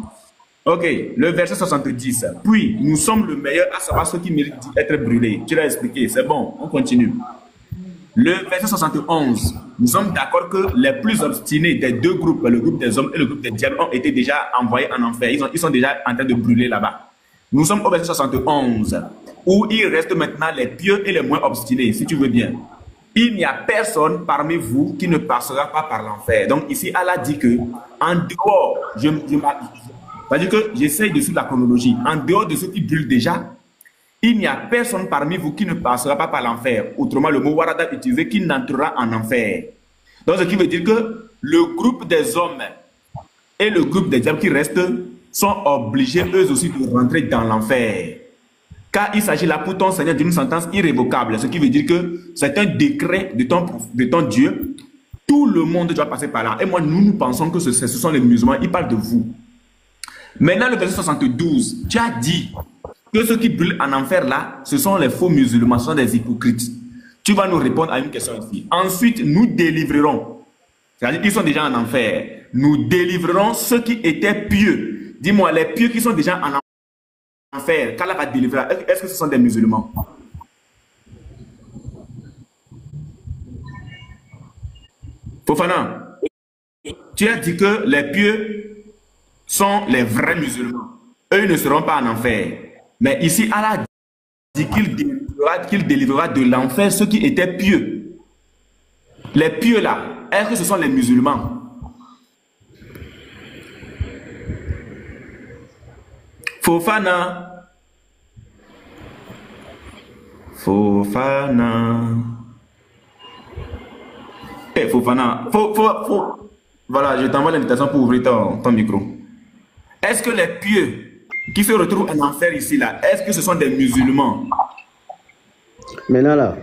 Ok, le verset 70. Puis, nous sommes le meilleur à savoir ceux qui méritent d'être brûlés. Tu l'as expliqué, c'est bon, on continue. Le verset 71. Nous sommes d'accord que les plus obstinés des deux groupes, le groupe des hommes et le groupe des diables, ont été déjà envoyés en enfer. Ils sont déjà en train de brûler là-bas. Nous sommes au verset 71, où il reste maintenant les pieux et les moins obstinés, si tu veux bien. Il n'y a personne parmi vous qui ne passera pas par l'enfer. Donc ici, Allah dit que, en dehors, c'est-à-dire que j'essaye de suivre la chronologie. En dehors de ceux qui brûlent déjà, il n'y a personne parmi vous qui ne passera pas par l'enfer. Autrement, le mot warada utilisé, qui n'entrera en enfer. Donc, ce qui veut dire que le groupe des hommes et le groupe des diables qui restent sont obligés eux aussi de rentrer dans l'enfer. Car il s'agit là pour ton Seigneur d'une sentence irrévocable. Ce qui veut dire que c'est un décret de ton Dieu. Tout le monde doit passer par là. Et moi, nous pensons que ce sont les musulmans. Ils parlent de vous. Maintenant, le verset 72, tu as dit que ceux qui brûlent en enfer là, ce sont les faux musulmans, ce sont des hypocrites. Tu vas nous répondre à une question ici. Ensuite, nous délivrerons. C'est-à-dire qu'ils sont déjà en enfer. Nous délivrerons ceux qui étaient pieux. Dis-moi, les pieux qui sont déjà en enfer, qu'Allah va délivrer, est-ce que ce sont des musulmans? Fofana, tu as dit que les pieux sont les vrais musulmans. Eux ne seront pas en enfer. Mais ici, Allah dit qu'il délivrera de l'enfer ceux qui étaient pieux. Les pieux là, est-ce que ce sont les musulmans? Fofana. Hey, Fofana. Voilà, je t'envoie l'invitation pour ouvrir ton micro. Est-ce que les pieux qui se retrouvent en enfer ici, là, est-ce que ce sont des musulmans? Maintenant, là,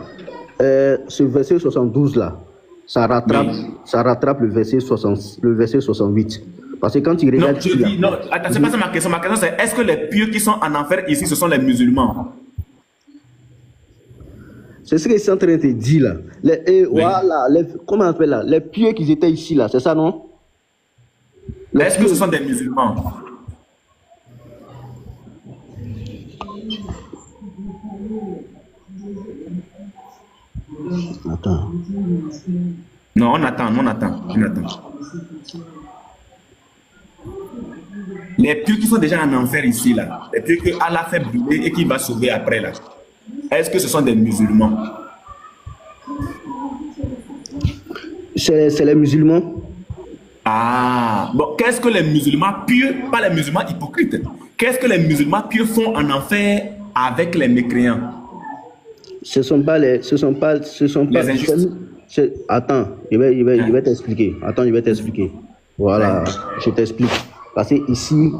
ce verset 72, là, ça rattrape le verset 68. Parce que quand il regarde... Non, attends, c'est pas ça ma question. Ma question, c'est est-ce que les pieux qui sont en enfer ici, ce sont les musulmans? C'est ce que je suis en train de te dire, là. Voilà, comment on appelle là? Les pieux qui étaient ici, là, c'est ça, non? Est-ce que ce sont des musulmans? Attends. Non, on attend. Les pieux qui sont déjà en enfer ici, là, les pieux que Allah fait brûler et qui va sauver après, là, est-ce que ce sont des musulmans? C'est les musulmans. Ah, bon, qu'est-ce que les musulmans pieux, pas les musulmans hypocrites, qu'est-ce que les musulmans pieux font en enfer avec les mécréants? Ce sont pas les injustes. Attends, je vais t'expliquer. Attends, je vais t'expliquer. Voilà, je t'explique. Parce que ici,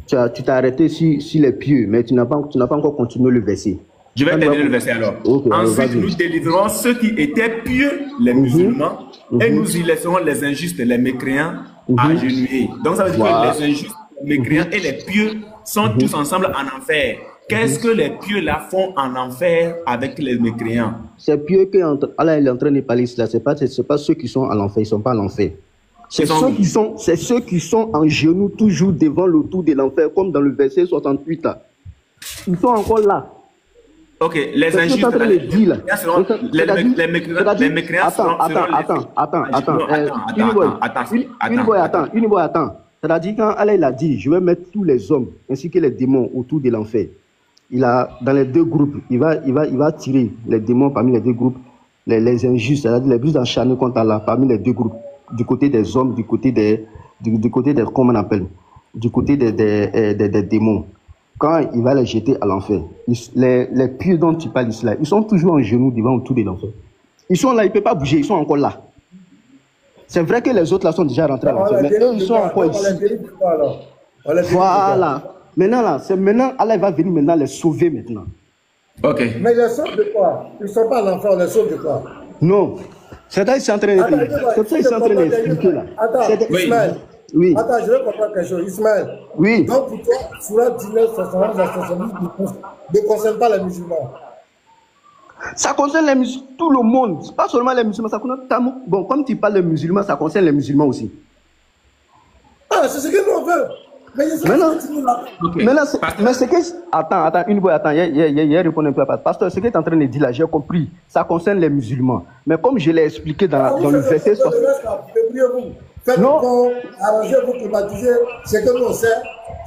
tu t'es arrêté sur les pieux, mais tu n'as pas encore continué le verset. Je vais terminer le verset alors. Okay, ensuite, nous délivrerons ceux qui étaient pieux, les musulmans, et nous y laisserons les injustes, les mécréants, agenouillés. Donc ça veut dire que les injustes, les mécréants et les pieux sont tous ensemble en enfer. Qu'est-ce que les pieux là font en enfer avec les mécréants? Ces pieux qu'Allah est en train de parler là, c'est pas ceux qui sont en enfer, ils ne sont pas en enfer. C'est ceux qui sont en genoux toujours devant le tour de l'enfer, comme dans le verset 68 là. Ils sont encore là. Ok, les injustes, les mécréants seront... Attends. C'est-à-dire quand Allah a dit, je vais mettre tous les hommes ainsi que les démons autour de l'enfer. Dans les deux groupes, il va tirer les démons parmi les deux groupes, les injustes, c'est-à-dire les plus acharnés contre Allah parmi les deux groupes, du côté des hommes, du côté des comment on appelle, du côté des démons. Quand il va les jeter à l'enfer, les pieux dont tu parles ici, là, ils sont toujours en genoux devant autour de l'enfer. Ils sont là, ils ne peuvent pas bouger, ils sont encore là. C'est vrai que les autres là sont déjà rentrés à l'enfer, mais eux, ils sont encore ici. Voilà. Maintenant, là, c'est maintenant, Allah va venir maintenant les sauver maintenant. Ok. Mais les sauve de quoi? Ils ne sont pas à l'enfer, on les sauve de quoi? Non. C'est ça qu'ils sont en train d'expliquer là. Attends, Ismaël. Oui. Attends, je vais comprendre quelque chose. Ismaël. Oui. Donc pour toi, Surah 19, 71 à 72 ne concerne pas les musulmans. Ça concerne les musulmans, tout le monde. Pas seulement les musulmans, ça concerne Tamou. Bon, comme tu parles des musulmans, ça concerne les musulmans aussi. Ah, c'est ce que nous on veut. Mais c'est que... Attends, une fois, il répond un peu à part. Pasteur, ce que tu es en train de dire là, j'ai compris. Ça concerne les musulmans. Mais comme je l'ai expliqué dans le verset... Faites-vous, arrangez-vous, climatisez ce que nous on sait.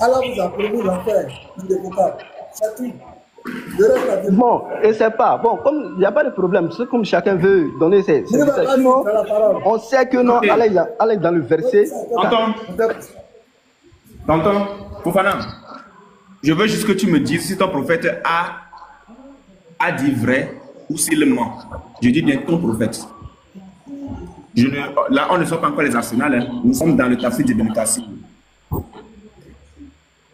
Allah vous a promis l'enfer. C'est tout. Bon, et c'est pas. Bon, comme il n'y a pas de problème, c'est comme chacun veut donner ses sinon, on sait que non, Allah est dans le verset. Tonton, Fofana, je veux juste que tu me dises si ton prophète a dit vrai ou s'il ment. Je dis bien ton prophète. Là, on ne sort pas encore les arsenals, hein. Nous sommes dans le tafsir d'Ibn Kassir.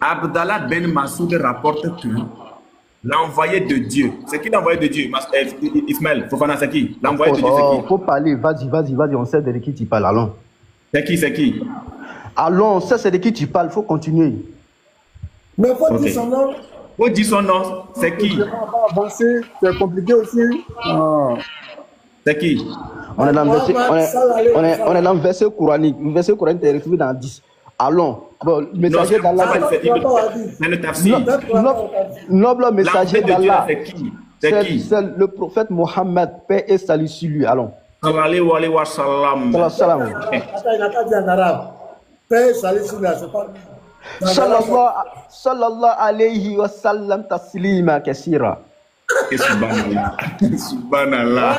Abdallah Ben Massoud rapporte que l'envoyé de Dieu, c'est qui l'envoyé de Dieu? Ismaël, Fofana, c'est qui? L'envoyé de Dieu, c'est qui? Il faut parler, vas-y, on sait de qui tu parles, allons. C'est qui? Allons, on sait c'est de qui tu parles, il faut continuer. Mais il faut dire son nom. Faut dire son nom, c'est qui? C'est compliqué aussi. C'est qui? On est dans le verset coranique. Le verset coranique est retrouvé dans 10. Allons. Bon, messager d'Allah. C'est le tafsir. Noble messager d'Allah. C'est qui? C'est le prophète Mohammed, paix et salut sur lui. Allons. Sallallahu alayhi wa sallam. Salam. Attends, il n'a pas dit en arabe. Père, salut sur la, c'est pas. Sallallahu alayhi wa sallam taslima kassira. Subhanallah. Subhanallah.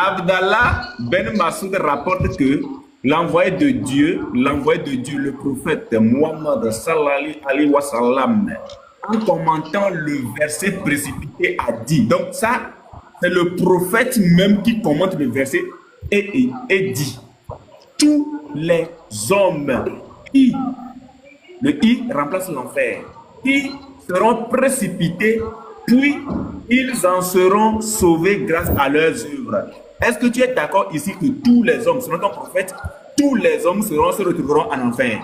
Abdallah Ben Massoud rapporte que l'envoyé de Dieu, le prophète Muhammad sallallahu alayhi wa sallam, en commentant le verset précipité, a dit. Donc ça, c'est le prophète même qui commente le verset et dit: tous les hommes qui, le i remplace l'enfer, qui seront précipités, puis ils en seront sauvés grâce à leurs œuvres. Est-ce que tu es d'accord ici que tous les hommes, selon ton prophète, tous les hommes se retrouveront en enfer?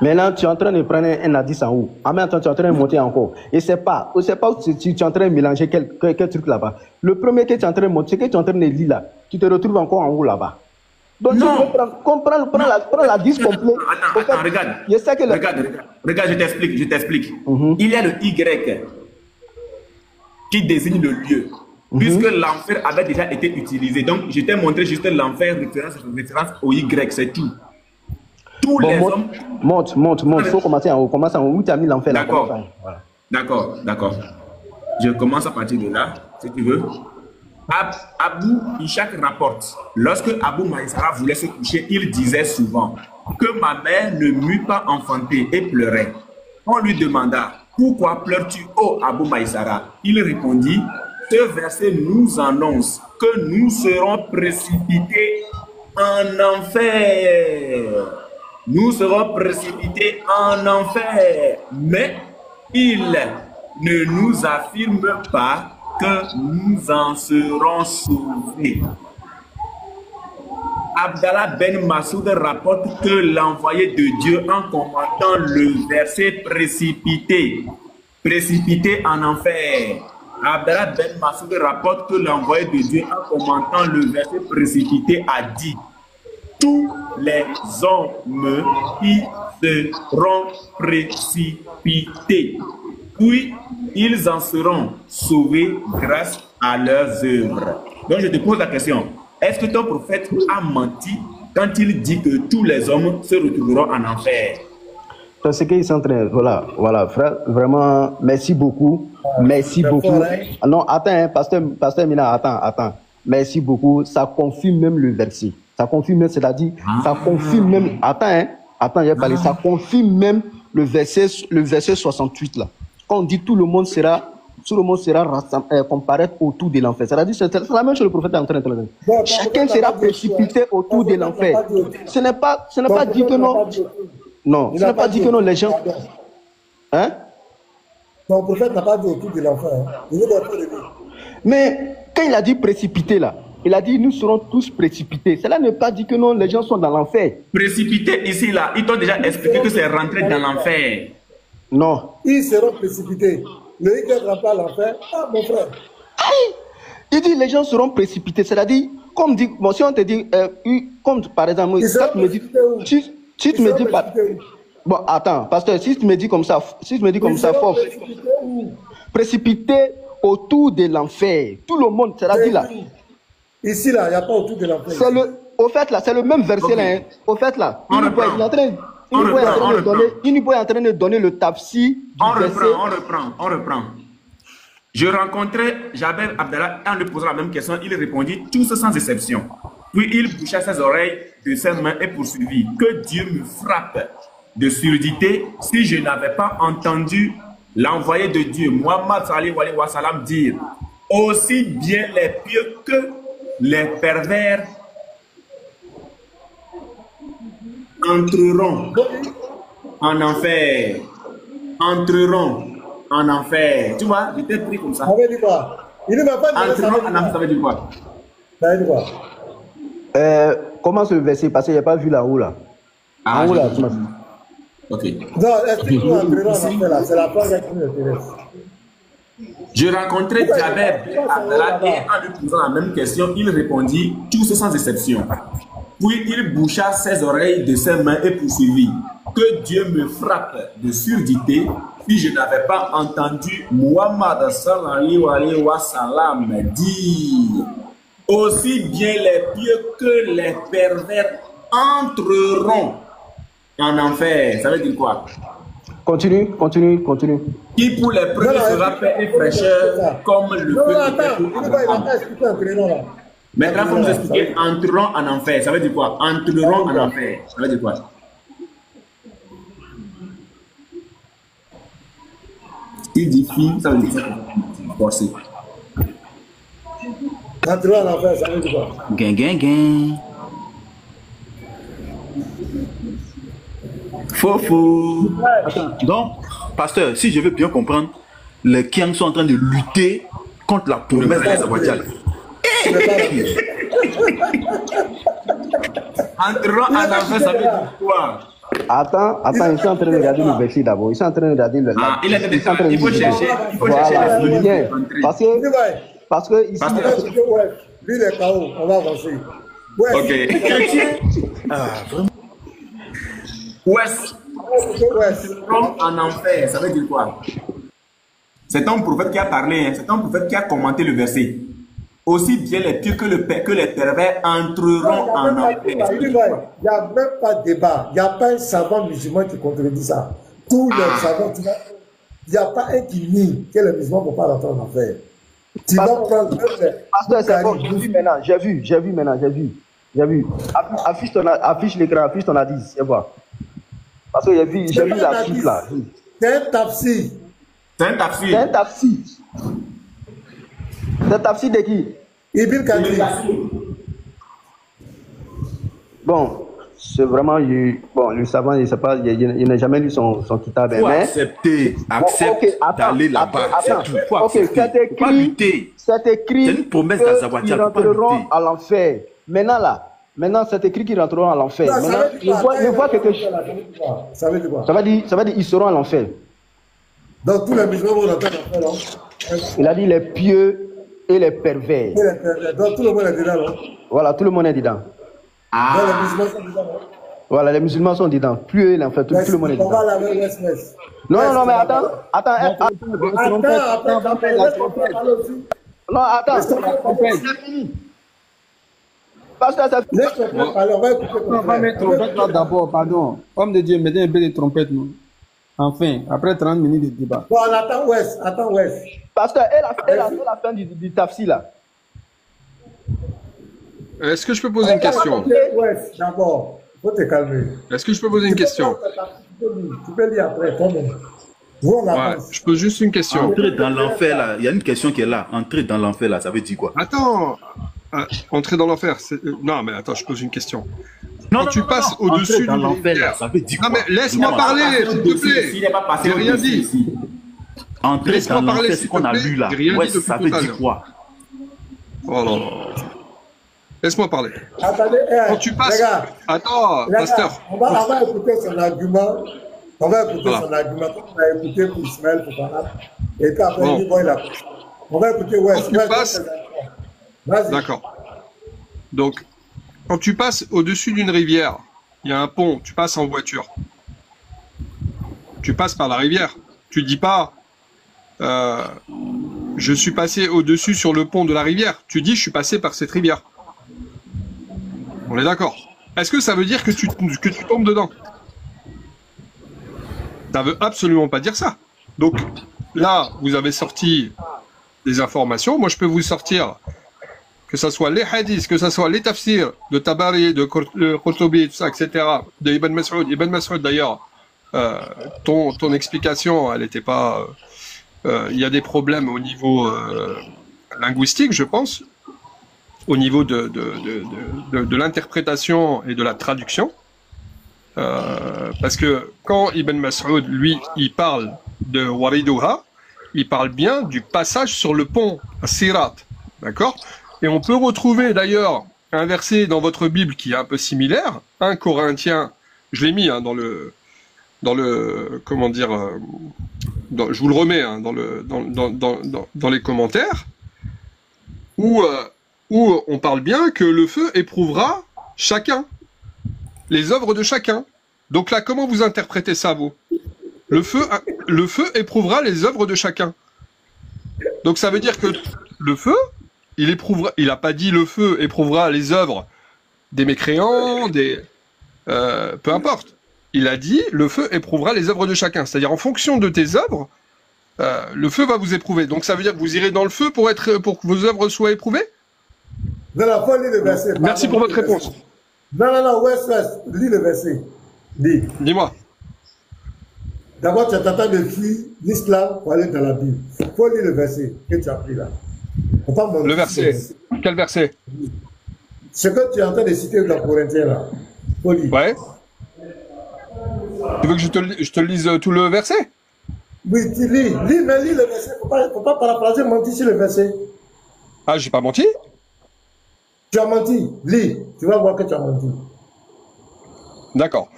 Maintenant, tu es en train de prendre un hadith en haut. En même temps, tu es en train de monter encore. Et c'est pas où tu es en train de mélanger quel truc là-bas. Le premier que tu es en train de monter, ce que tu es en train de lire là, tu te retrouves encore en haut là-bas. Donc, non. Prends la 10 complet. Attends, regarde. Regarde, je t'explique. Il y a le Y qui désigne le lieu. Puisque l'enfer avait déjà été utilisé. Donc, je t'ai montré juste l'enfer, référence au Y, c'est tout. Tous les hommes... Monte. Il faut commencer en haut. Commence en haut. Où tu as mis l'enfer? D'accord. D'accord. Je commence à partir de là, si tu veux. Abou Ishaq rapporte, lorsque Abou Maïsara voulait se coucher, il disait souvent que ma mère ne m'eût pas enfanté et pleurait. On lui demanda: pourquoi pleures-tu, ô Abou Maïsara? Il répondit: ce verset nous annonce que nous serons précipités en enfer. Nous serons précipités en enfer. Mais il ne nous affirme pas que nous en serons sauvés. Abdallah Ben Massoud rapporte que l'envoyé de Dieu, en commentant le verset précipité en enfer. Abdallah Ben Massoud rapporte que l'envoyé de Dieu, en commentant le verset précipité, a dit: tous les hommes qui seront précipités, puis ils en seront sauvés grâce à leurs œuvres. Donc je te pose la question: est-ce que ton prophète a menti quand il dit que tous les hommes se retrouveront en enfer? C'est qu'ils sont en train... Voilà, frère, vraiment, merci beaucoup. Merci beaucoup. Non, attends, pasteur Mina, attends. Merci beaucoup. Ça confirme même le verset. Ça confirme même, c'est-à-dire, ça confirme même... Attends, j'ai parlé. Ça confirme même le verset 68 là. Quand on dit tout le monde sera comparaître autour de l'enfer. C'est-à-dire, c'est la même chose que le prophète est en train de dire. Chacun sera précipité autour de l'enfer. Ce n'est pas dit que non. Non, ce n'est pas dit que non, les gens. Hein? Ton prophète n'a pas dit autour de l'enfer. Mais quand il a dit précipité là, il a dit nous serons tous précipités. Cela ne veut pas dire que non, les gens sont dans l'enfer. Précipités ici là, ils t'ont déjà expliqué que c'est rentré dans l'enfer. Non. Ils seront précipités. Le Y remplace l'enfer. Ah, mon frère. Il dit les gens seront précipités. C'est-à-dire, comme dit, bon, si on te dit, comme par exemple, si tu me dis pas. Bon, attends, pasteur, si tu me dis comme ça, fort, précipité autour de l'enfer. Tout le monde, c'est-à-dire là. Ici là, il n'y a pas autour de l'enfer. Au fait là, c'est le même verset là. Hein. Au fait là, il est en train de donner le tafsir. On reprend. Je rencontrais Jaber Abdallah en lui posant la même question. Il répondit tous sans exception. Puis il boucha ses oreilles de ses mains et poursuivit: que Dieu me frappe de surdité si je n'avais pas entendu l'envoyé de Dieu, Muhammad sallallahu alayhi wa sallam, dire: aussi bien les pieux que les pervers entreront en enfer. Tu vois, j'étais pris comme ça. Ça veut dire quoi? Il ne m'a pas dit entreront en enfer, ça veut dire quoi? Ça veut dire quoi? Comment se le verset? Parce qu'il n'y a pas vu là haut là. En haut là, tu m'as dit. Ok. Non, explique-moi entreront en enfer là. C'est la première qui m'intéresse. Je rencontrais Jaber Abdallah et en lui posant la même question, il répondit tous sans exception. Puis il boucha ses oreilles de ses mains et poursuivit: que Dieu me frappe de surdité si je n'avais pas entendu Muhammad sallallahu alayhi wa sallam dire aussi bien les pieux que les pervers entreront en enfer. Ça veut dire quoi? Continue. Qui pour les premiers sera paix et fraîcheur comme le feu. Maintenant, il faut nous expliquer entreront en enfer. Ça veut dire quoi? Entreront en enfer. Ça veut dire quoi? Il dit fille, ça veut dire forcé. Entreront en enfer, ça veut dire quoi? Gain. Faux. Donc, pasteur, si je veux bien comprendre, les Kiang sont en train de lutter contre la promesse d'Azawadial. Entreront en enfer, ça veut dire quoi? Attends, ils sont en train de regarder le verset d'abord. Ils sont en train de regarder le. Il faut chercher. Voilà, bien. Parce que ici. Lui, les KO, on va avancer. Ok. Ouest. En enfer, ça veut dire quoi? C'est un prophète qui a parlé, hein. C'est un prophète qui a commenté le verset. Aussi bien les pieux que les pervers entreront en enfer. Il n'y a même pas de débat. Il n'y a pas un savant musulman qui contredit ça. Tous les savants, il n'y a pas un qui nie que les musulmans ne vont pas rentrer en enfer. Tu vas prendre Pasteur, c'est bon, j'ai vu maintenant. Affiche l'écran, affiche ton hadith, c'est bon. Parce que j'ai vu la suite là. C'est un tafsir. C'est un tafsir de qui? Ibn Kathir. Bon, c'est vraiment le savant, il n'a jamais lu son kitab. Faut accepter d'aller là-bas. C'est écrit. C'est une promesse d'Azawadial. Ils rentreront à l'enfer. Maintenant, c'est écrit qu'ils rentreront à l'enfer. Maintenant, ils voient quelque chose. Ça veut dire quoi? Ça veut dire qu'ils seront à l'enfer. Donc tous les musulmans vont rentrer à l'enfer. Il a dit les pieux et les pervers. Donc tout le monde est dedans, non? Voilà, tout le monde est dedans. Donc les musulmans sont dedans, non? Voilà, les musulmans sont dedans. Pieux et l'enfer, tout le monde est dedans. On va la même espèce. Non, mais attends. Non, attends. On va mettre trompette là d'abord, pardon. Homme de Dieu, mettez un peu de trompette, non? Enfin, après 30 minutes de débat. Bon, on attend Ouest. Pasteur, elle a fait la fin du tafsir là. Est-ce que je peux poser une question? Ouest, d'abord. Faut te calmer. Est-ce que je peux poser une question? Tu peux lire après, toi-même. Ouais, je pose juste une question. Entrer dans l'enfer là, il y a une question qui est là. Entrer dans l'enfer là, ça veut dire quoi? Attends, entrer dans l'enfer. Non, mais attends, je pose une question. Quand tu passes au-dessus de l'enfer là, ça veut dire quoi? Non, mais laisse-moi parler, s'il te plaît. J'ai rien dit. Entrer dans l'enfer, c'est qu'on a lu là. Ouais, ça veut dire quoi? Oh là là. Laisse-moi parler. Attendez, quand tu passes. Regarde, attends, pasteur. On va écouter son argument. On va écouter son argument. On va écouter pour Ismaël Fofana. Et puis après, on va écouter West. Quand tu passes. D'accord. Donc, quand tu passes au-dessus d'une rivière, il y a un pont, tu passes en voiture. Tu passes par la rivière. Tu dis pas. Je suis passé au-dessus sur le pont de la rivière. Tu dis, je suis passé par cette rivière. On est d'accord. Est-ce que ça veut dire que tu tombes dedans? Ça veut absolument pas dire ça. Donc, là, vous avez sorti des informations. Moi, je peux vous sortir, que ce soit les hadiths, que ce soit les tafsirs de Tabari, de Qurtubi, tout ça, etc., de Ibn Mas'ud. Ibn Mas'ud, d'ailleurs, ton explication, elle n'était pas... Il y a des problèmes au niveau linguistique, je pense, au niveau de l'interprétation et de la traduction. Parce que quand Ibn Mas'ud, lui, il parle de Wariduha, il parle bien du passage sur le pont, Sirat, d'accord? Et on peut retrouver d'ailleurs un verset dans votre Bible qui est un peu similaire, 1 Corinthiens, je l'ai mis hein, dans le comment dire, je vous le remets hein, dans les commentaires, où on parle bien que le feu éprouvera chacun, les œuvres de chacun. Donc là, comment vous interprétez ça, vous? Le feu le feu éprouvera les œuvres de chacun. Donc ça veut dire que le feu, il éprouvera, il n'a pas dit le feu éprouvera les œuvres des mécréants, peu importe. Il a dit le feu éprouvera les œuvres de chacun. C'est-à-dire en fonction de tes œuvres, le feu va vous éprouver. Donc ça veut dire que vous irez dans le feu pour que vos œuvres soient éprouvées? Non, non, faut lire le verset. Merci pour votre réponse. Non, non, non, West, lis le verset. Lis. Dis-moi. D'abord, tu es en train de fuir l'islam pour aller dans la Bible. Il faut lire le verset que tu as pris là. Faut pas le verset. Quel verset? Ce que tu es en train de citer dans Corinthiens là. Faut lire. Ouais. Tu veux que je te lise tout le verset? Oui, tu lis. Lis, mais lis le verset. Faut pas paraphraser, mentir sur le verset. Ah, j'ai pas menti? Tu as menti. Lis. Tu vas voir que tu as menti. D'accord.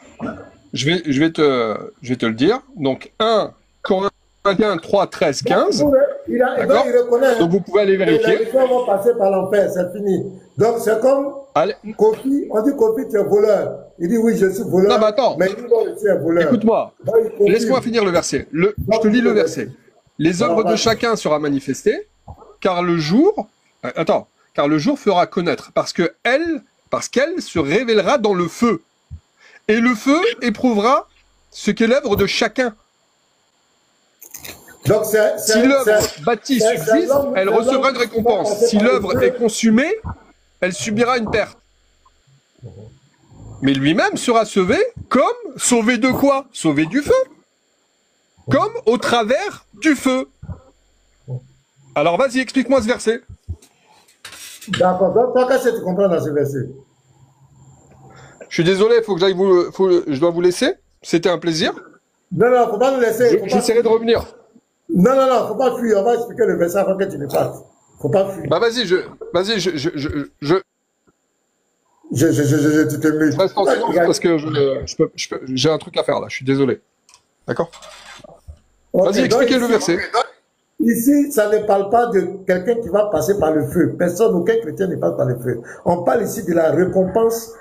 Je vais te le dire. Donc, 1 Corinthiens 3, 13, 15. D'accord. Donc, vous pouvez aller vérifier. Les gens vont passer par l'enfer, c'est fini. Donc, c'est comme Kofi. On dit Kofi, tu es voleur. Il dit oui, je suis voleur. Non, mais attends. Mais il dit non, je suis un voleur. Écoute-moi. Laisse-moi finir le verset. Je te lis le verset. Les œuvres de chacun sera manifestée, car le jour... Attends. Car le jour fera connaître, parce qu'elle se révélera dans le feu. Et le feu éprouvera ce qu'est l'œuvre de chacun. Donc si l'œuvre bâtie subsiste, elle recevra une récompense. Si l'œuvre est consumée, elle subira une perte. Mais lui-même sera sauvé, comme sauvé de quoi? Sauvé du feu. Comme au travers du feu. Alors vas-y, explique-moi ce verset. D'accord, donc toi, qu'est-ce que tu comprends dans ce verset? Je suis désolé, faut que j'aille je dois vous laisser. C'était un plaisir. Non, non, faut pas nous laisser. J'essaierai de revenir. Non, non, non, faut pas fuir. On va expliquer le verset avant que tu ne partes. Faut pas fuir. Bah vas-y, tu te mets. Je reste en silence parce que j'ai un truc à faire là. Je suis désolé. D'accord. Okay, vas-y, expliquez le verset. Ici, ça ne parle pas de quelqu'un qui va passer par le feu. Personne, aucun chrétien ne passe par le feu. On parle ici de la récompense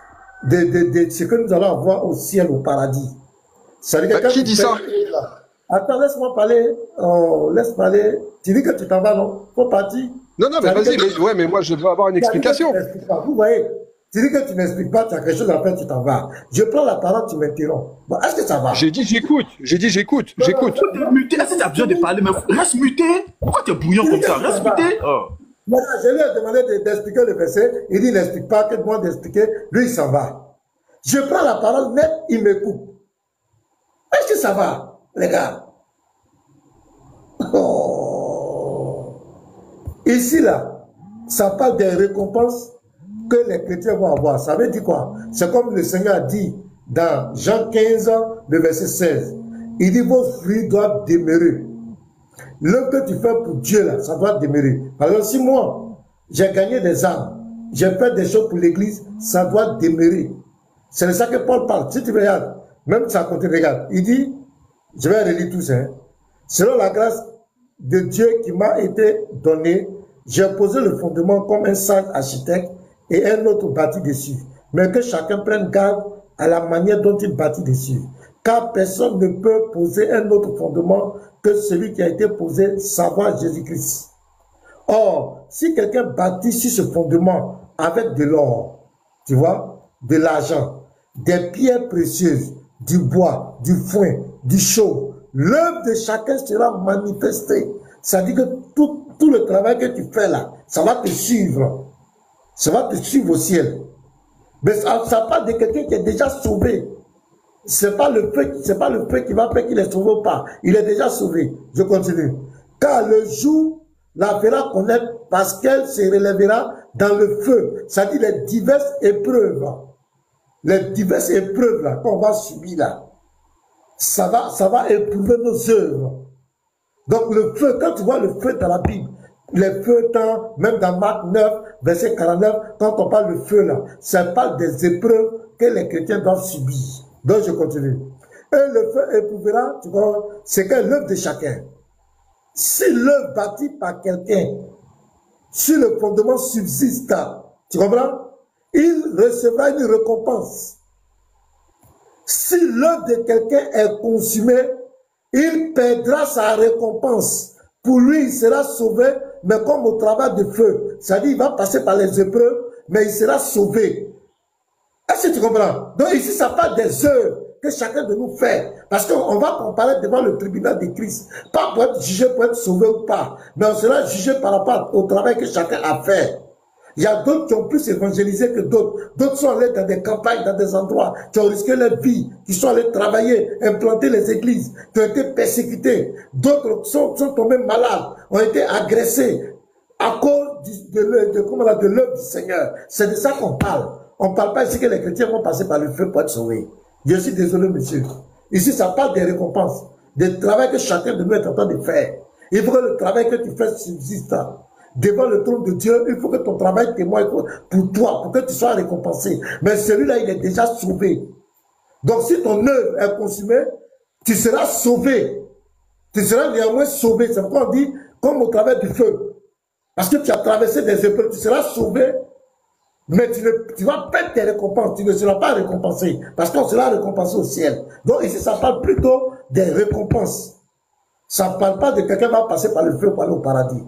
de ce que nous allons avoir au ciel, au paradis. Qui dit ça? Attends, laisse-moi parler. Laisse parler. Tu dis que tu t'en vas, non? Faut partir. Non, non, mais vas-y. Mais moi, je veux avoir une explication. Vous voyez, tu dis que tu n'expliques pas, tu as quelque chose à faire, tu t'en vas. Je prends la parole, tu m'interromps. Bon, est-ce que ça va? J'ai dit j'écoute. J'écoute. Muté, est-ce que tu as besoin de parler? Mais reste muté. Pourquoi tu es bouillant comme ça? Reste muté. Voilà, je lui ai demandé d'expliquer le verset. Il dit, il n'explique pas, que moi d'expliquer. Lui, il s'en va. Je prends la parole net, il me coupe. Est-ce que ça va, les gars? Oh. Ici, là, ça parle des récompenses que les chrétiens vont avoir. Ça veut dire quoi? C'est comme le Seigneur a dit dans Jean 15, le verset 16. Il dit, vos fruits doivent demeurer. L'œuvre que tu fais pour Dieu, là, ça doit demeurer. Par exemple, si moi, j'ai gagné des âmes, j'ai fait des choses pour l'église, ça doit demeurer. C'est de ça que Paul parle. Si tu regardes, même ça côté, regarde, il dit, je vais relire tout ça, hein. Selon la grâce de Dieu qui m'a été donnée, j'ai posé le fondement comme un sage architecte et un autre bâti dessus. Mais que chacun prenne garde à la manière dont il bâtit dessus. Car personne ne peut poser un autre fondement que celui qui a été posé, savoir Jésus-Christ. Or, si quelqu'un bâtit sur ce fondement avec de l'or, tu vois, de l'argent, des pierres précieuses, du bois, du foin, du chaume, l'œuvre de chacun sera manifestée. Ça dit que tout le travail que tu fais là, ça va te suivre. Ça va te suivre au ciel. Mais ça parle de quelqu'un qui est déjà sauvé. C'est pas le feu qui va faire qu'il est sauvé ou pas. Il est déjà sauvé. Je continue. Car le jour la fera connaître parce qu'elle se relèvera dans le feu. Ça dit les diverses épreuves. Les diverses épreuves là, qu'on va subir là. Ça va éprouver nos œuvres. Donc le feu, quand tu vois le feu dans la Bible, les feux, même dans Marc 9, verset 49, quand on parle de feu là, ça parle des épreuves que les chrétiens doivent subir. Donc je continue. Et le feu éprouvera, tu vois, c'est que l'œuvre de chacun. Si l'œuvre bâtie par quelqu'un, si le fondement subsiste, tu comprends? Il recevra une récompense. Si l'œuvre de quelqu'un est consumée, il perdra sa récompense. Pour lui, il sera sauvé, mais comme au travail de feu. C'est-à-dire, il va passer par les épreuves, mais il sera sauvé. Est-ce que tu comprends? Donc ici, ça parle des œuvres que chacun de nous fait. Parce qu'on va comparer devant le tribunal de Christ. Pas pour être jugé, pour être sauvé ou pas. Mais on sera jugé par rapport au travail que chacun a fait. Il y a d'autres qui ont plus évangélisé que d'autres. D'autres sont allés dans des campagnes, dans des endroits, qui ont risqué leur vie, qui sont allés travailler, implanter les églises, qui ont été persécutés. D'autres sont tombés malades, ont été agressés à cause de l'œuvre du Seigneur. C'est de ça qu'on parle. On ne parle pas ici que les chrétiens vont passer par le feu pour être sauvés. Je suis désolé, monsieur. Ici, ça parle des récompenses, du travail que chacun de nous est en train de faire. Il faut que le travail que tu fais subsiste. Devant le trône de Dieu, il faut que ton travail témoigne pour toi, pour que tu sois récompensé. Mais celui-là, il est déjà sauvé. Donc, si ton œuvre est consumée, tu seras sauvé. Tu seras néanmoins sauvé. C'est pourquoi on dit, comme au travers du feu. Parce que tu as traversé des épreuves, tu seras sauvé, mais tu vas perdre tes récompenses. Tu ne seras pas récompensé. Parce qu'on sera récompensé au ciel. Donc, ici, ça parle plutôt des récompenses. Ça ne parle pas de quelqu'un qui va passer par le feu pour aller au paradis.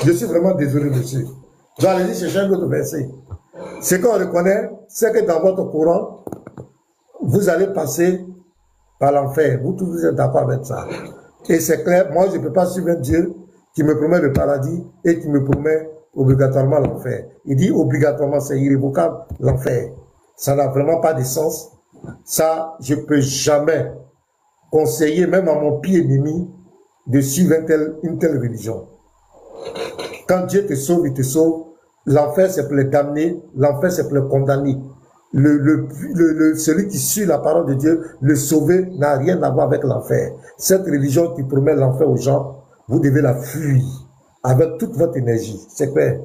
Je suis vraiment désolé, monsieur. Je vais aller chercher un autre verset. Ce qu'on reconnaît, c'est que dans votre courant, vous allez passer par l'enfer. Vous tous, vous êtes d'accord avec ça. Et c'est clair, moi, je ne peux pas suivre un Dieu qui me promet le paradis et qui me promet obligatoirement l'enfer. Il dit obligatoirement, c'est irrévocable, l'enfer. Ça n'a vraiment pas de sens. Ça, je ne peux jamais conseiller, même à mon pied ennemi, de suivre une telle religion. Quand Dieu te sauve, il te sauve. L'enfer, c'est pour les damner. L'enfer, c'est pour les condamner. Celui qui suit la parole de Dieu, le sauver, n'a rien à voir avec l'enfer. Cette religion qui promet l'enfer aux gens, vous devez la fuir avec toute votre énergie. C'est clair.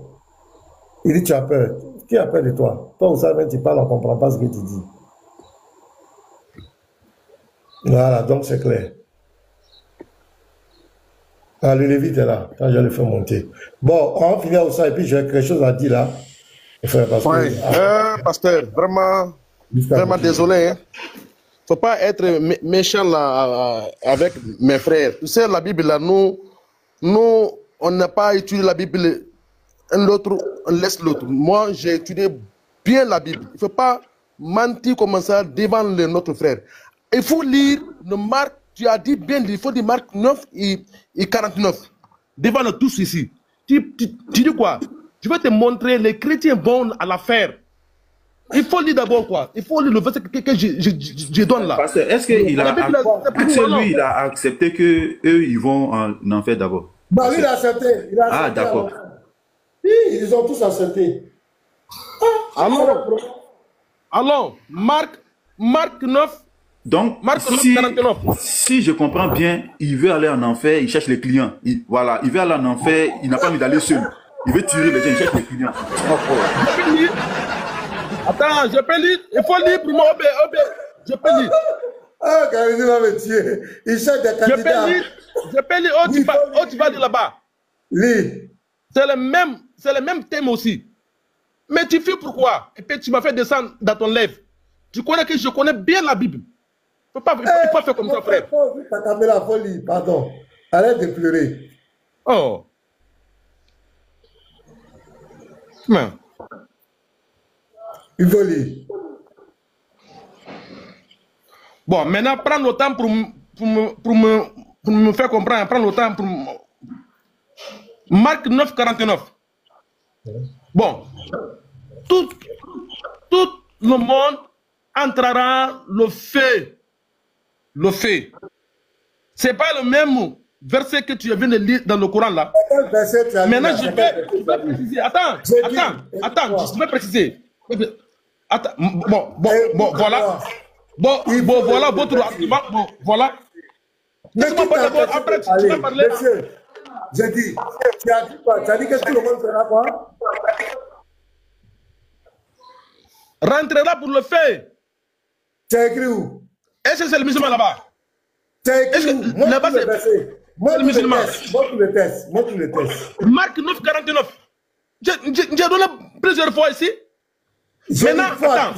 Il dit, tu as peur. Qui a peur de toi? Toi, vous savez, tu parles, on ne comprend pas ce que tu dis. Voilà, donc c'est clair. Ah, le Lévite est là, quand je le fais monter. Bon, on va finir au ça et puis j'ai quelque chose à dire là. Oui, pasteur, vraiment désolé. Hein. Faut pas être méchant là, avec mes frères. Tu sais, la Bible là, nous on n'a pas étudié la Bible, l'autre, on laisse l'autre. Moi, j'ai étudié bien la Bible. Il ne faut pas mentir comme ça devant notre frère. Il faut lire le Marc. Tu as dit bien, il faut dire Marc 9 et 49. Devant nous tous ici. Tu dis quoi? Je vais te montrer, les chrétiens vont à l'affaire. Il faut lire d'abord quoi? Il faut lire le verset que je donne là. Pasteur, est-ce qu'il il a accepté qu'eux, ils vont en enfer d'abord? Bah oui, il a accepté. Ah, d'accord. Oui, ils ont tous accepté. Allons, Marc 9. Donc, si je comprends bien, il veut aller en enfer, il cherche les clients. Voilà, il veut aller en enfer, il n'a pas envie d'aller seul. Il veut tirer les gens, il cherche les clients. Attends, je peux lire. Il faut lire pour moi. Je peux lire. Ah, Garini va me tuer. Il cherche des candidats. Je peux lire. Oh, tu vas lire là-bas. Lis. C'est le même thème aussi. Mais tu fais pourquoi? Et puis tu m'as fait descendre dans ton lèvre. Tu connais que je connais bien la Bible. Il ne faut pas faire comme ça, frère. Ta caméra, faut lire, pardon. Arrête de pleurer. Oh. Mais. Il faut lire. Bon, maintenant, prends le temps pour me faire comprendre. Prends le temps pour... Marc 9, 49. Bon. Tout le monde entrera le feu. Le feu. C'est pas le même verset que tu viens de lire dans le Coran là. Maintenant, je vais préciser. Attends, je vais préciser. Attends, bon, voilà. Bon, voilà votre argument. Bon, voilà. Laisse-moi pas d'abord, après tu vas parler. Monsieur, j'ai dit, tu as dit quoi? Tu as dit que tout le monde fera quoi? Rentrera pour le feu. Tu as écrit où? Est-ce que c'est le musulman là-bas? Tu as écrit où? Là-bas, c'est le musulman. Montre le test. Marc 9, 49. J'ai donné plusieurs fois ici. Maintenant, attends.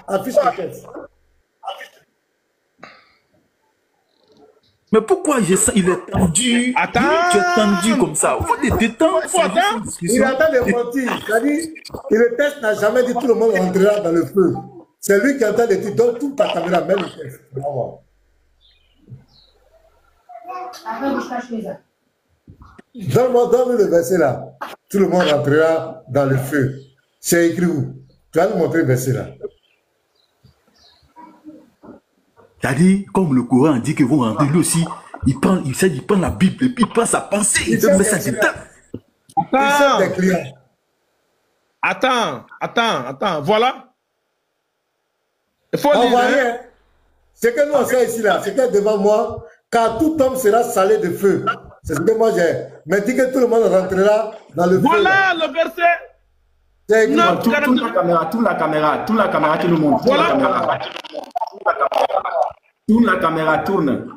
Affiche le test. Mais pourquoi il est tendu? Attends. Tu es tendu comme ça. Il faut te détendre. Il attend de mentir. C'est-à-dire que le test n'a jamais dit tout le monde rentrera dans le feu. C'est lui qui entend de dire donne toute ta caméra, même le test. Donne-moi le verset là. Tout le monde rentrera dans le feu. C'est écrit où? Tu vas nous montrer le verset là. C'est-à-dire, comme le Coran dit que vous rentrez, lui aussi, il prend la Bible et puis il prend sa pensée, il te met ça dedans. Attends, voilà. Il faut lire. Hein? Ce que nous on sait ici là, c'est que devant moi, car tout homme sera salé de feu. C'est ce que moi j'ai. Mais dit que tout le monde rentrera dans le feu. Voilà le verset. Non, toute la caméra qui nous montre. Voilà. Toute la caméra tourne.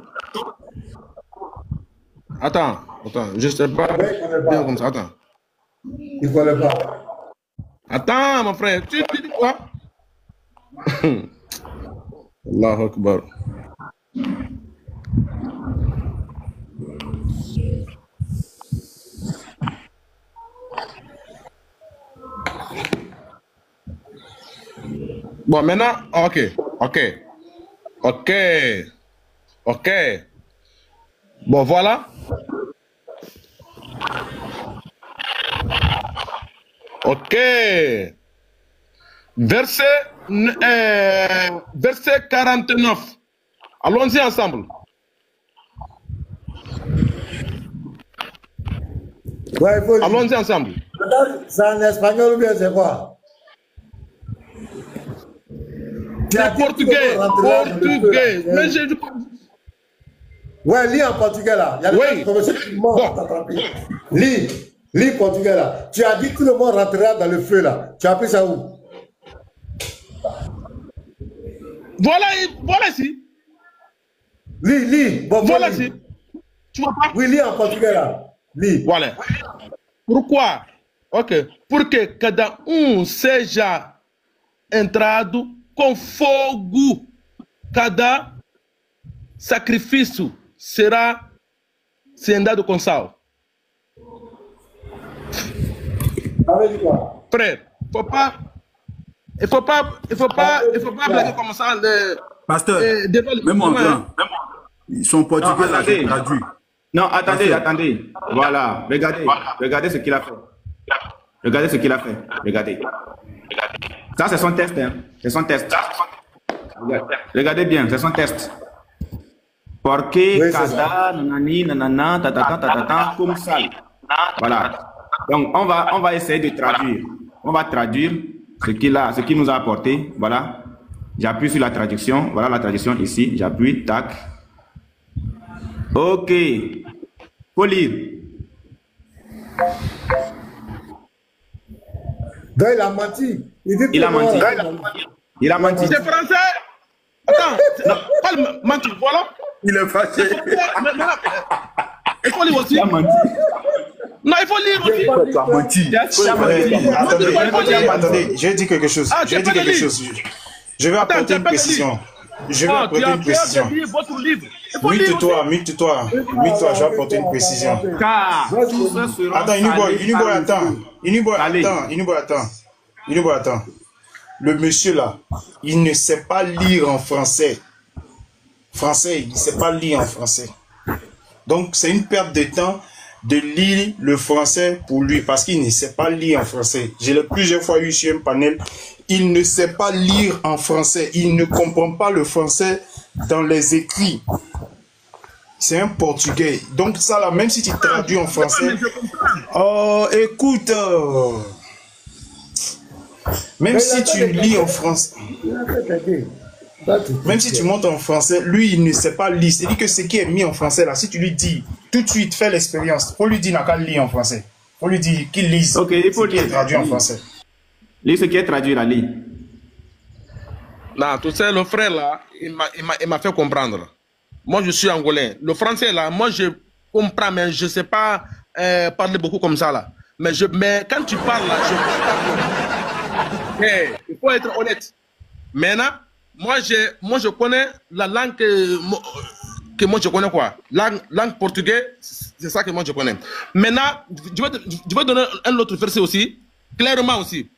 Attends, je sais pas. Bien comme ça, attends. Il ne connaît pas. Attends, mon frère, tu dis quoi? Allahu Akbar. Bon, maintenant, ok. Bon, voilà. Ok. Verset 49. Allons-y ensemble. Ouais, allons-y ensemble. C'est en espagnol ou bien c'est quoi? C'est portugais. Mais j'ai... Ouais, lis en portugais là. Il y a des gens qui bon. Lis portugais là. Tu as dit que tout le monde rentrera dans le feu là. Tu as pris ça où? Voilà ici. Lis. Bon, voilà ici. Tu vois pas? Oui, lis en portugais là. Lis. Voilà. Pourquoi? Ok. Porque cada seja entrado com fogo. Cada sacrifício será dado com sal. Frère, il faut pas blaguer comme ça. Pasteur, même en grand, ils sont portugais là, j'ai traduit. Non, attendez. Voilà, regardez ce qu'il a fait. Regardez. Ça, c'est son test. Hein. C'est son test. Regardez bien, c'est son test. Porque cada nanani nanana tatata comme ça. Voilà. Donc on va essayer de traduire. On va traduire ce qu'il nous a apporté. Voilà. J'appuie sur la traduction. Voilà la traduction ici. J'appuie. Tac. Ok. Faut lire. Donc il a menti. Il a menti. C'est français. Attends, pas menti, voilà. Il est fâché. Il faut lire aussi. Il a menti. Non, il faut lire aussi. Tu as menti. Attendez, j'ai dit quelque chose. Je vais apporter une précision. Mute-toi, je vais apporter une précision. Attends, Inubo, attends. Le monsieur là, il ne sait pas lire en français. Il ne sait pas lire en français. Donc, c'est une perte de temps de lire le français pour lui parce qu'il ne sait pas lire en français. Je l'ai plusieurs fois eu sur un panel. Il ne sait pas lire en français. Il ne comprend pas le français dans les écrits. C'est un portugais. Donc ça là, même si tu traduis en français... Oh, écoute... Même si tu lis en français... Même si tu montes en français, lui, il ne sait pas lire. C'est-à-dire que ce qui est mis en français là, si tu lui dis, tout de suite, fais l'expérience. Faut lui dire n'a qu'à lire en français. Faut lui dire qu'il lise. Ok, il faut lire. Traduit en français. Lis ce qui est traduit là, lis. Non, tu sais, le frère là, il m'a fait comprendre. Moi, je suis angolais. Le français là, moi, je comprends, mais je ne sais pas parler beaucoup comme ça là. Mais quand tu parles là, je comprends. Hey, il faut être honnête. Maintenant, moi, je connais la langue que moi je connais quoi. Langue portugais, c'est ça que moi je connais. Maintenant, je vais donner un autre verset aussi, clairement aussi.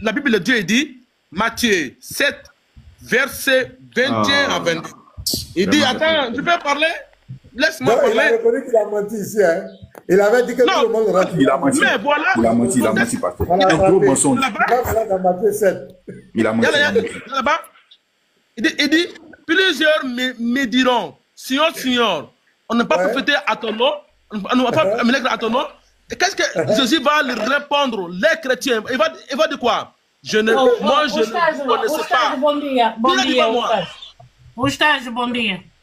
La Bible de Dieu dit, Matthieu 7, verset 21 à 22. Il dit, attends, je peux parler? Laisse-moi parler. Il a reconnu qu'il a menti ici. Hein. Il avait dit que tout le monde aurait dit. Il a menti. Mais voilà. Il a menti, parfait. Voilà, Un gros mensonge. Dans Matthieu 7. Il a menti. Là-bas, il dit, plusieurs me diront, Seigneur, Seigneur, on n'a pas prophété à ton nom, on n'a pas amené à ton nom. Et qu'est-ce que Jésus va leur répondre, les chrétiens? Il va dire quoi? Moi, je ne connaissais pas. Bom dia, bom dia.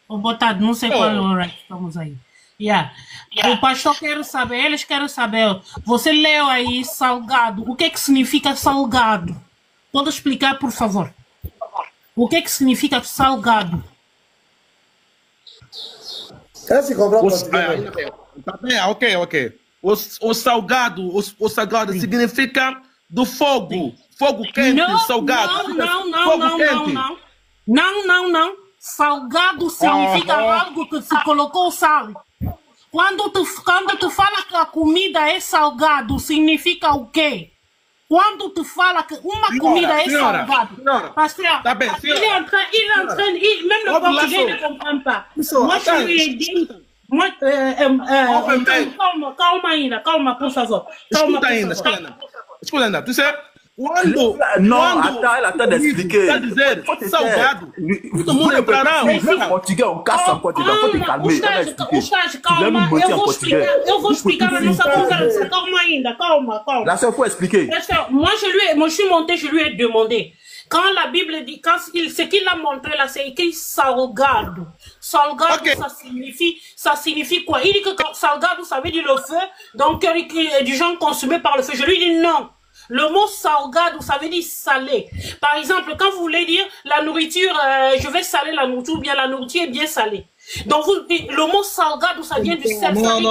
Boa tarde, não sei qual hora estamos aí. O pastor quer saber, eles querem saber. Você leu aí salgado. O que significa salgado? Pode explicar, por favor? O que significa salgado? Est-ce que comprend Ok. O salgado significa do fogo. Fogo quente, salgado. Não. Salgado significa algo que se colocou sal. Quando tu fala que a comida é salgado, significa o quê? Quando tu fala que uma comida é salgada, pasteur, tá bem, il est en train, même le portugais ne comprend pas. Moi, je lui ai dit, calma, por favor. Escuta ainda, tu sais, elle attend d'expliquer. Salgado. Todo mundo entrará. Português, on casse encore, tu dois te calmer. Calma, eu vou explicar a nossa conversa. Calma. La seule fois expliquer. Moi, je suis monté, je lui ai demandé. Quand la Bible dit, ce qu'il a montré là, c'est écrit salgado. Salgado, ça signifie quoi? Il dit que salgado, ça veut dire le feu, donc du genre consumé par le feu. Je lui dis non. Le mot salgado, ça veut dire salé. Par exemple, quand vous voulez dire la nourriture, je vais saler la nourriture, ou bien la nourriture est bien salée. Donc, le mot salgado, ça vient du sel. Non.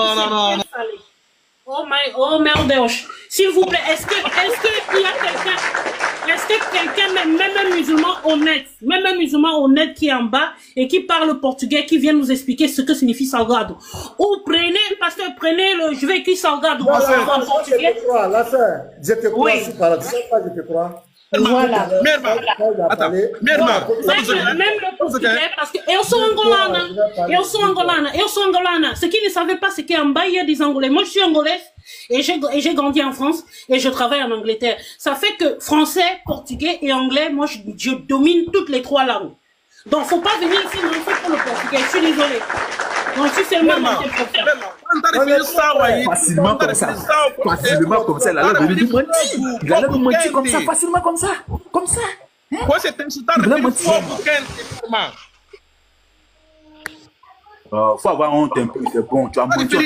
Oh merde. S'il vous plaît, est-ce qu'il y a quelqu'un, même un musulman honnête qui est en bas et qui parle portugais, qui vient nous expliquer ce que signifie salgado? Ou je vais écrire salgado en portugais. La sœur, je te crois, je te crois. Voilà. Même le portugais, parce que eu sou angolana. Ce qu'ils ne savaient pas, c'est qu'en bas, il y a des Angolais. Moi, je suis angolaise et j'ai grandi en France et je travaille en Angleterre. Ça fait que français, portugais et anglais, moi, je domine toutes les trois langues. Donc, faut pas venir ici non pour le portugais. Je suis désolée. Donc, je suis seulement monté pour faire. Facilement comme ça. Il allait nous mentir comme ça, facilement comme ça. Quoi, c'est un faut avoir honte un peu, c'est bon. Tu as menti,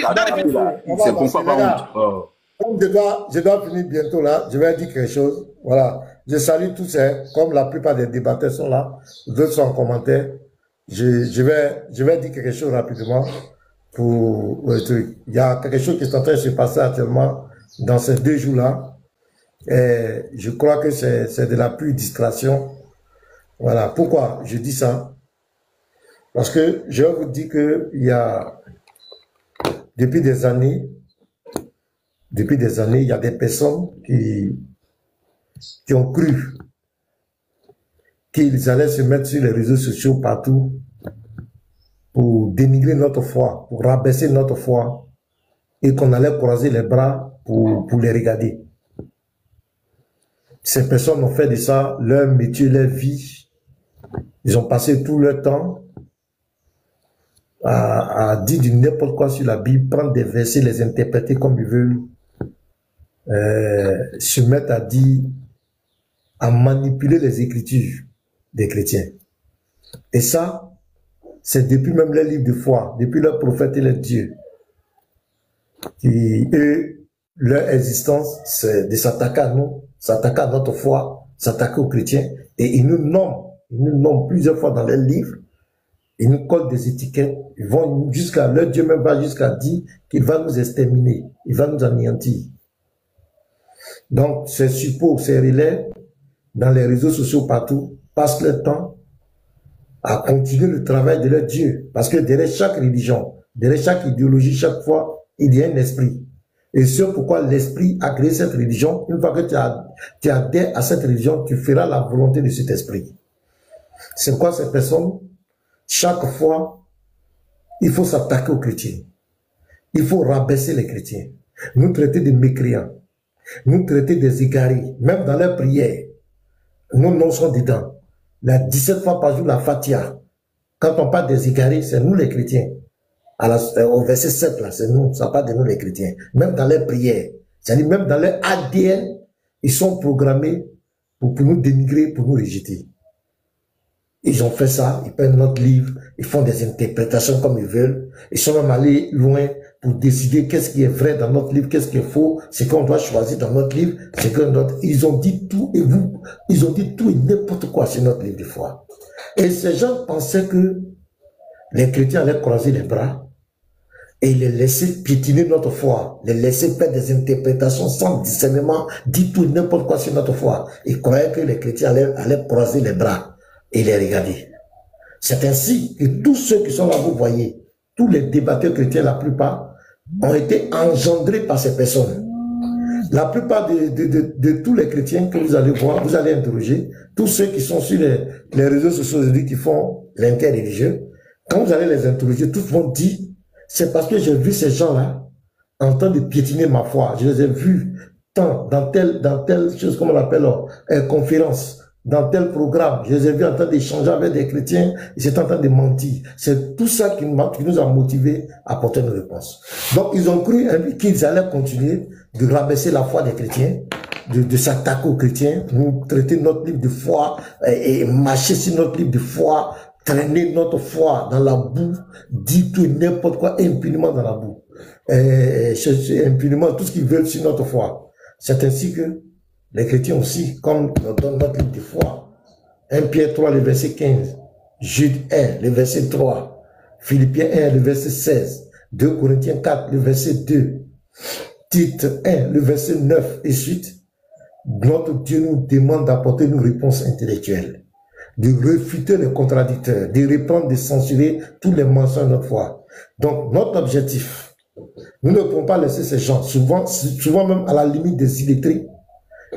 c'est bon, faut avoir honte. Comme je dois finir bientôt là, je vais dire quelque chose. Voilà. Je salue tous, comme la plupart des débatteurs sont là, d'autres sont en commentaire. Je vais dire quelque chose rapidement pour le truc. Il y a quelque chose qui est en train de se passer actuellement dans ces 2 jours-là. Et je crois que c'est de la pure distraction. Voilà. Pourquoi je dis ça? Parce que je vais vous dire que il y a, depuis des années, il y a des personnes qui ont cru qu'ils allaient se mettre sur les réseaux sociaux partout pour dénigrer notre foi, pour rabaisser notre foi, et qu'on allait croiser les bras pour les regarder. Ces personnes ont fait de ça leur métier, leur vie. Ils ont passé tout leur temps à dire du n'importe quoi sur la Bible, prendre des versets, les interpréter comme ils veulent, se mettre à dire, à manipuler les écritures des chrétiens. Et ça, c'est depuis même les livres de foi, depuis leurs prophètes et les dieux, qui, eux, leur existence, c'est de s'attaquer à nous, s'attaquer à notre foi, s'attaquer aux chrétiens, et ils nous nomment plusieurs fois dans leurs livres. Ils nous collent des étiquettes, ils vont jusqu'à, leur Dieu même va jusqu'à dire qu'il va nous exterminer, il va nous anéantir. Donc, ces supports, ces relais, dans les réseaux sociaux partout, passent leur temps à continuer le travail de leur Dieu. Parce que derrière chaque religion, derrière chaque idéologie, chaque fois, il y a un esprit. Et c'est pourquoi l'esprit a créé cette religion. Une fois que tu adhères à cette religion, tu feras la volonté de cet esprit. C'est quoi ces personnes? Chaque fois, il faut s'attaquer aux chrétiens. Il faut rabaisser les chrétiens. Nous traiter de mécréants. Nous traiter des égarés. Même dans leurs prières, nous sommes dedans. La 17 fois par jour, la Fatia. Quand on parle des égarés, c'est nous les chrétiens. Au verset 7, là, c'est nous, ça parle de nous les chrétiens. Même dans leurs prières, c'est-à-dire même dans leur ADN, ils sont programmés pour nous dénigrer, pour nous rejeter. Ils ont fait ça, ils prennent notre livre, ils font des interprétations comme ils veulent. Ils sont même allés loin pour décider qu'est-ce qui est vrai dans notre livre, qu'est-ce qui est faux, ce qu'on doit choisir dans notre livre, c'est que ils ont dit tout et vous, ils ont dit tout et n'importe quoi sur notre livre de foi. Et ces gens pensaient que les chrétiens allaient croiser les bras et les laisser piétiner notre foi, les laisser faire des interprétations sans discernement, dire tout et n'importe quoi sur notre foi. Ils croyaient que les chrétiens allaient croiser les bras et les regarder. C'est ainsi que tous ceux qui sont là, vous voyez, tous les débatteurs chrétiens, la plupart, ont été engendrés par ces personnes. La plupart de tous les chrétiens que vous allez voir, vous allez interroger, tous ceux qui sont sur les réseaux sociaux aujourd'hui qui font l'interreligieux, quand vous allez les interroger, tous vont dire, c'est parce que j'ai vu ces gens-là en train de piétiner ma foi. Je les ai vus tant dans telle chose, comme on l'appelle, conférence, dans tel programme. Je les ai vus en train d'échanger avec des chrétiens, ils étaient en train de mentir. C'est tout ça qui nous a motivés à apporter une réponse. Donc, ils ont cru qu'ils allaient continuer de rabaisser la foi des chrétiens, de s'attaquer aux chrétiens, nous traiter notre livre de foi et marcher sur notre livre de foi, traîner notre foi dans la boue, dire tout et n'importe quoi impunément dans la boue. Impunément tout ce qu'ils veulent sur notre foi. C'est ainsi que les chrétiens aussi, comme dans notre livre de foi, 1 Pierre 3, le verset 15, Jude 1, le verset 3, Philippiens 1, le verset 16, 2 Corinthiens 4, le verset 2, Tite 1, le verset 9 et suite, notre Dieu nous demande d'apporter une réponse intellectuelle, de réfuter les contradicteurs, de reprendre, de censurer tous les mensonges de notre foi. Donc, notre objectif, nous ne pouvons pas laisser ces gens, souvent même à la limite des illettrés,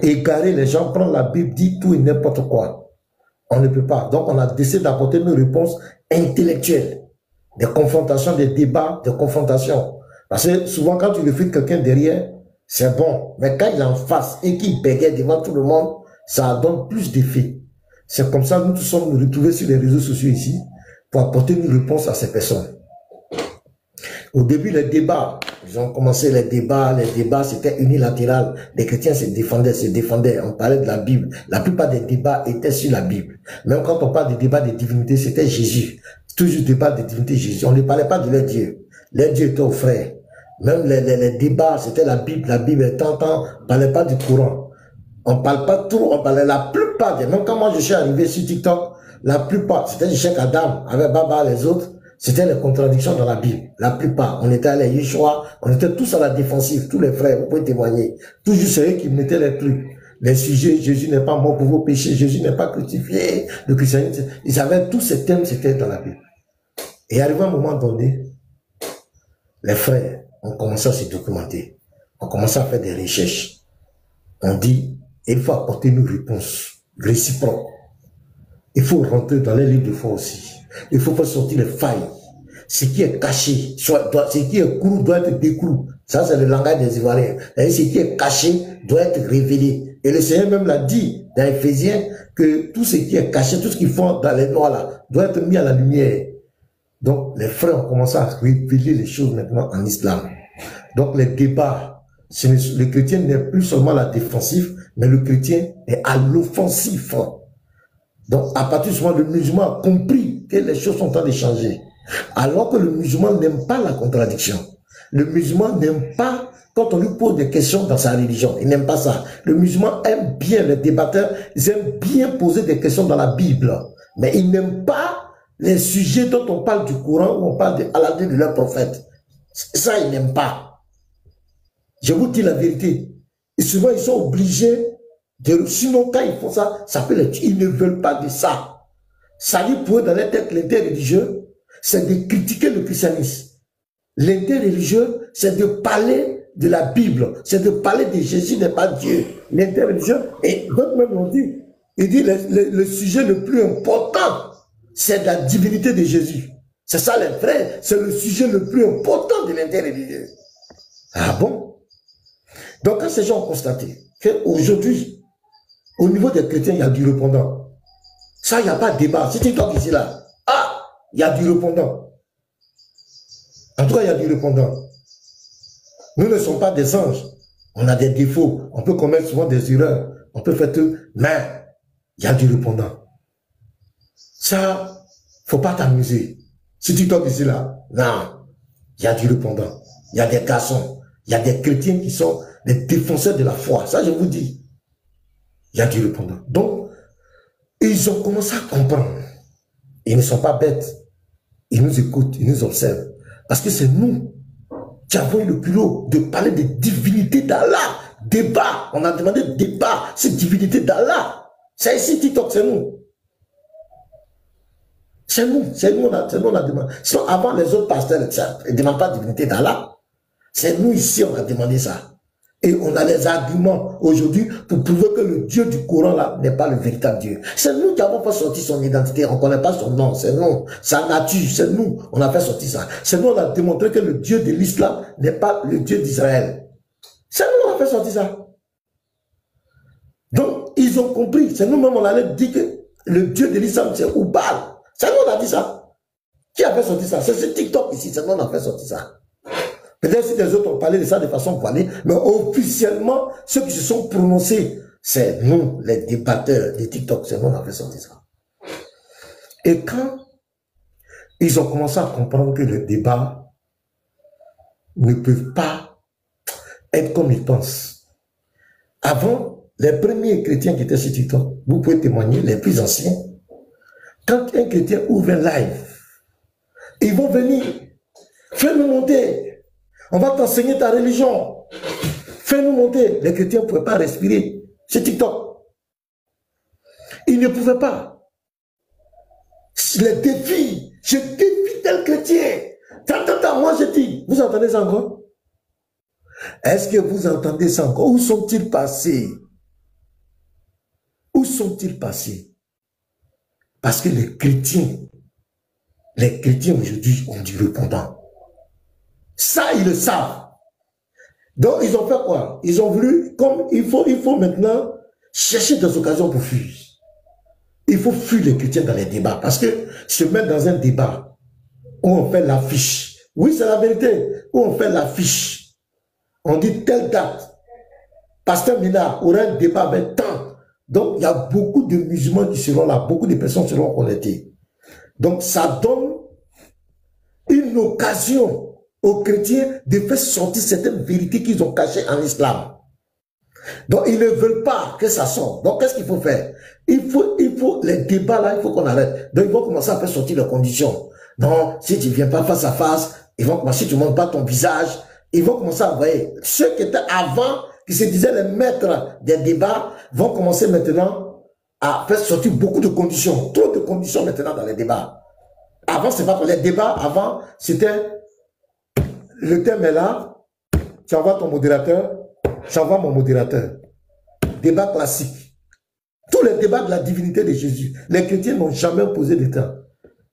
égarer les gens, prendre la Bible, dire tout et n'importe quoi. On ne peut pas. Donc, on a décidé d'apporter une réponse intellectuelle, des confrontations, des débats, des confrontations. Parce que souvent, quand tu réfutes quelqu'un derrière, c'est bon. Mais quand il est en face et qu'il bégaye devant tout le monde, ça donne plus d'effet. C'est comme ça que nous sommes nous retrouvés sur les réseaux sociaux ici pour apporter une réponse à ces personnes. Au début, les débats, ils ont commencé les débats c'était unilatéral. Les chrétiens se défendaient, on parlait de la Bible. La plupart des débats étaient sur la Bible. Même quand on parle de débats de divinité, c'était Jésus. Toujours débat de divinité Jésus. On ne parlait pas de leur Dieu. Leur Dieu était aux frères. Même les débats, c'était la Bible étant, on ne parlait pas du Coran. On ne parle pas tout, on parlait la plupart des, même quand moi je suis arrivé sur TikTok, la plupart, c'était Cheikh Adam, avec Baba, les autres, c'était les contradictions dans la Bible. La plupart, on était à les Yeshua, on était tous à la défensive, tous les frères, vous pouvez témoigner. Toujours c'est eux qui mettaient les trucs. Les sujets, Jésus n'est pas mort pour vos péchés, Jésus n'est pas crucifié, le christianisme, ils avaient tous ces thèmes, c'était dans la Bible. Et arrivé à un moment donné, les frères ont commencé à se documenter, ont commencé à faire des recherches. On dit, il faut apporter une réponse réciproque. Il faut rentrer dans les livres de foi aussi. Il faut faire sortir les failles. Ce qui est caché, ce qui est crou doit être décrou. Ça, c'est le langage des Ivoiriens. Ce qui est caché doit être révélé. Et le Seigneur même l'a dit dans Éphésiens que tout ce qui est caché, tout ce qu'ils font dans les noirs là, doit être mis à la lumière. Donc, les frères ont commencé à révéler les choses maintenant en islam. Donc, les débats, le chrétien n'est plus seulement à la défensive, mais le chrétien est à l'offensif. Donc, à partir du moment où le musulman a compris que les choses sont en train de changer, alors que le musulman n'aime pas la contradiction. Le musulman n'aime pas quand on lui pose des questions dans sa religion. Il n'aime pas ça. Le musulman aime bien les débatteurs, ils aiment bien poser des questions dans la Bible, mais ils n'aiment pas les sujets dont on parle du Coran, où on parle de Allah de leur prophète. Ça, ils n'aiment pas. Je vous dis la vérité. Et souvent, ils sont obligés de... Sinon, quand ils font ça, ça peut les tuer. Ils ne veulent pas de ça. Ça dit pour eux, dans les têtes, l'interreligieux, c'est de critiquer le christianisme. L'interreligieux, c'est de parler de la Bible, c'est de parler de Jésus n'est pas Dieu. L'interreligieux, et d'autres même l'ont dit, il dit le sujet le plus important, c'est la divinité de Jésus. C'est ça les frères, c'est le sujet le plus important de l'interreligieux. Ah bon? Donc quand ces gens ont constaté qu'aujourd'hui, au niveau des chrétiens, il y a du répondant. Ça, il n'y a pas de débat. C'est TikTok ici là. Ah, il y a du répondant. En tout cas, il y a du répondant. Nous ne sommes pas des anges. On a des défauts. On peut commettre souvent des erreurs. On peut faire tout. Mais il y a du répondant. Ça, faut pas t'amuser. Si tu tombes ici là, non. Il y a du répondant. Il y a des garçons. Il y a des chrétiens qui sont des défenseurs de la foi. Ça, je vous dis. Il y a du répondant. Donc, ils ont commencé à comprendre. Ils ne sont pas bêtes. Ils nous écoutent, ils nous observent. Parce que c'est nous qui avons eu le culot de parler des divinités d'Allah. Débat. On a demandé débat. C'est divinité d'Allah. C'est ici TikTok, c'est nous. C'est nous. C'est nous, on a demandé. Sinon, avant les autres pasteurs, ils ne demandent pas divinité d'Allah. C'est nous ici, on a demandé ça. Et on a les arguments aujourd'hui pour prouver que le Dieu du Coran là n'est pas le véritable Dieu. C'est nous qui avons fait sortir son identité. On ne connaît pas son nom, c'est nous. Sa nature, c'est nous. On a fait sortir ça. C'est nous, on a démontré que le Dieu de l'islam n'est pas le Dieu d'Israël. C'est nous, on a fait sortir ça. Donc, ils ont compris. C'est nous-mêmes, on allait dire que le Dieu de l'islam, c'est Oubal. C'est nous, on a dit ça. Qui a fait sortir ça? C'est ce TikTok ici. C'est nous, on a fait sortir ça. Peut-être si les autres ont parlé de ça de façon voilée, mais officiellement, ceux qui se sont prononcés, c'est nous, les débatteurs de TikTok, c'est nous qui avons fait sortir ça. Et quand ils ont commencé à comprendre que le débat ne peut pas être comme ils pensent. Avant, les premiers chrétiens qui étaient sur TikTok, vous pouvez témoigner, les plus anciens, quand un chrétien ouvre un live, ils vont venir, fais-nous monter. On va t'enseigner ta religion. Fais-nous monter. Les chrétiens ne pouvaient pas respirer. C'est TikTok. Ils ne pouvaient pas. Les défis. Je défie tel chrétien. Moi je dis. Vous entendez ça encore? Est-ce que vous entendez ça encore? Où sont-ils passés? Où sont-ils passés? Parce que les chrétiens aujourd'hui ont du répondant. Ça, ils le savent. Donc, ils ont fait quoi? Ils ont voulu, comme il faut maintenant chercher des occasions pour fuir. Il faut fuir les chrétiens dans les débats. Parce que se mettre dans un débat où on fait l'affiche. Oui, c'est la vérité. Où on fait l'affiche. On dit telle date. Pasteur Mina aura un débat avec tant. Donc, il y a beaucoup de musulmans qui seront là. Beaucoup de personnes seront connectées. Donc, ça donne une occasion aux chrétiens de faire sortir certaines vérités qu'ils ont cachées en islam. Donc, ils ne veulent pas que ça sorte. Donc, qu'est-ce qu'il faut faire? Il faut les débats là, il faut qu'on arrête. Donc, ils vont commencer à faire sortir les conditions. Non, si tu ne viens pas face à face, ils vont commencer, si tu ne montres pas ton visage, ils vont commencer à envoyer. Ceux qui étaient avant, qui se disaient les maîtres des débats, vont commencer maintenant à faire sortir beaucoup de conditions. Trop de conditions maintenant dans les débats. Avant, c'est pas pour les débats. Avant, c'était le thème est là, tu envoies ton modérateur, j'envoie mon modérateur. Débat classique. Tous les débats de la divinité de Jésus, les chrétiens n'ont jamais posé de temps.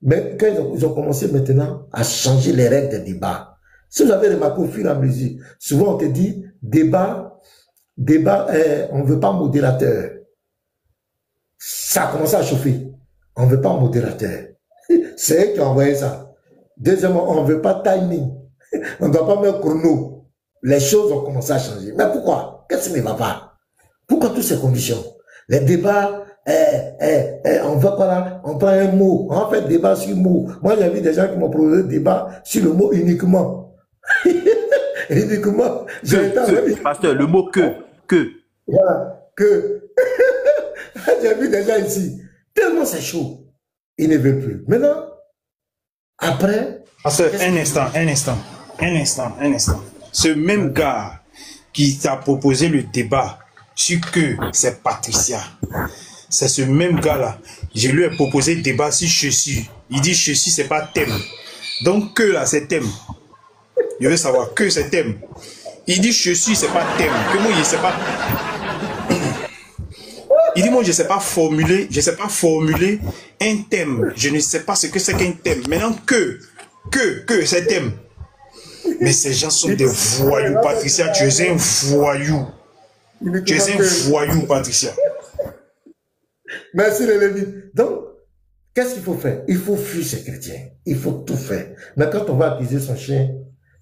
Mais quand ils ont commencé maintenant à changer les règles des débats, si vous avez remarqué au fur et à mesure, souvent on te dit, débat, on ne veut pas modérateur. Ça a commencé à chauffer. On ne veut pas modérateur. C'est eux qui ont envoyé ça. Deuxièmement, on ne veut pas timing. On ne doit pas mettre chrono. Les choses ont commencé à changer. Mais pourquoi? Qu'est-ce qui ne va pas? Pourquoi toutes ces conditions? Les débats, on va quoi là? On prend un mot. On fait débat sur le mot. Moi, j'ai vu des gens qui m'ont proposé débat sur le mot uniquement. Uniquement. Pasteur, le mot que. Voilà, que. J'ai vu des gens ici. Tellement c'est chaud. Ils ne veulent plus. Maintenant, après... Pasteur, un instant. Ce même gars qui t'a proposé le débat sur que c'est Patricia. c'est ce même gars-là. Je lui ai proposé débat sur ceci. Il dit ceci, c'est pas thème. Donc que là, c'est thème. Je veux savoir que c'est thème. Il dit ceci, c'est pas thème. Que moi, je sais pas. Il dit moi, je sais pas formuler un thème. Je ne sais pas ce que c'est qu'un thème. Maintenant que c'est thème. Mais ces gens sont des voyous, Patricia. Tu es un voyou. Tu es un voyou, Patricia. Merci les Lévites. Donc, qu'est-ce qu'il faut faire? Il faut fuir ces chrétiens. Il faut tout faire. Mais quand on va accuser son chien,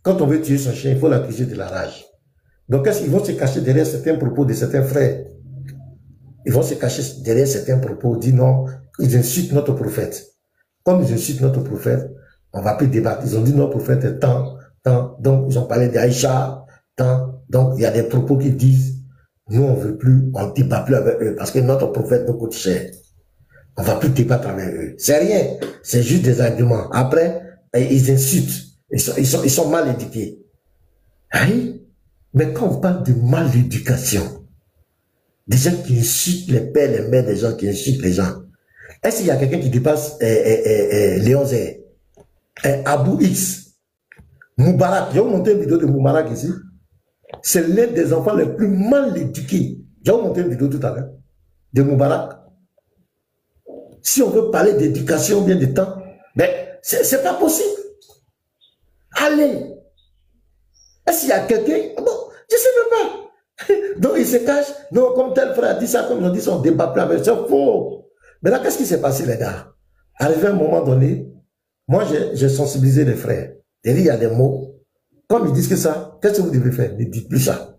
quand on veut tuer son chien, il faut l'accuser de la rage. Donc, qu'est-ce qu'ils vont se cacher derrière certains propos de certains frères? Ils vont se cacher derrière certains propos, dire non, ils insultent notre prophète. Comme ils insultent notre prophète, on va plus débattre. Ils ont dit notre prophète est tant. Donc, ils ont parlé d'Aïcha, tant. Donc, il y a des propos qui disent, nous, on veut plus, on ne débat plus avec eux, parce que notre prophète nous coûte cher. On va plus débattre avec eux. C'est rien. C'est juste des arguments. Après, ils insultent. Ils sont mal éduqués. Hein? Mais quand on parle de mal éducation, des gens qui insultent les pères, les mères, des gens qui insultent les gens, est-ce qu'il y a quelqu'un qui dépasse Léon Zé, Abou X, Moubarak? J'ai monté une vidéo de Moubarak ici. C'est l'un des enfants les plus mal éduqués. J'ai monté une vidéo tout à l'heure de Moubarak. Si on veut parler d'éducation bien de temps, ben, c'est pas possible. Allez. Est-ce qu'il y a quelqu'un? Bon, je sais même pas. Donc il se cache. Non, comme tel frère a dit ça, comme ils ont dit ça, on débat plus avec. C'est faux. Mais là, qu'est-ce qui s'est passé, les gars? Arrivé à un moment donné, moi, j'ai sensibilisé les frères. Et il y a des mots. Comme ils disent que ça, qu'est-ce que vous devez faire? Ne dites plus ça.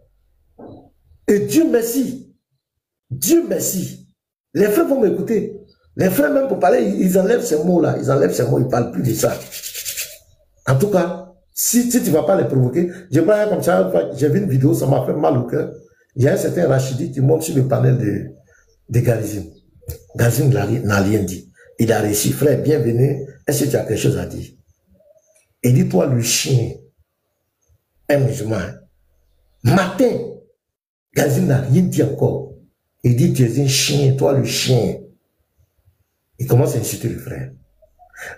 Et Dieu merci. Dieu merci. Les frères vont m'écouter. Les frères, même pour parler, ils enlèvent ces mots-là. Ils enlèvent ces mots, ils ne parlent plus de ça. En tout cas, si tu ne vas pas les provoquer, je vois comme ça, j'ai vu une vidéo, ça m'a fait mal au cœur. Il y a un certain Rachidi qui monte sur le panel de Galizim. Galizim n'a rien dit. Il a réussi. Frère, bienvenue. Est-ce que tu as quelque chose à dire? Et dis-toi, le chien, un musulman, matin, Galizim n'a rien dit encore. Il dit, tu es un chien, toi le chien. Il commence à insulter le frère.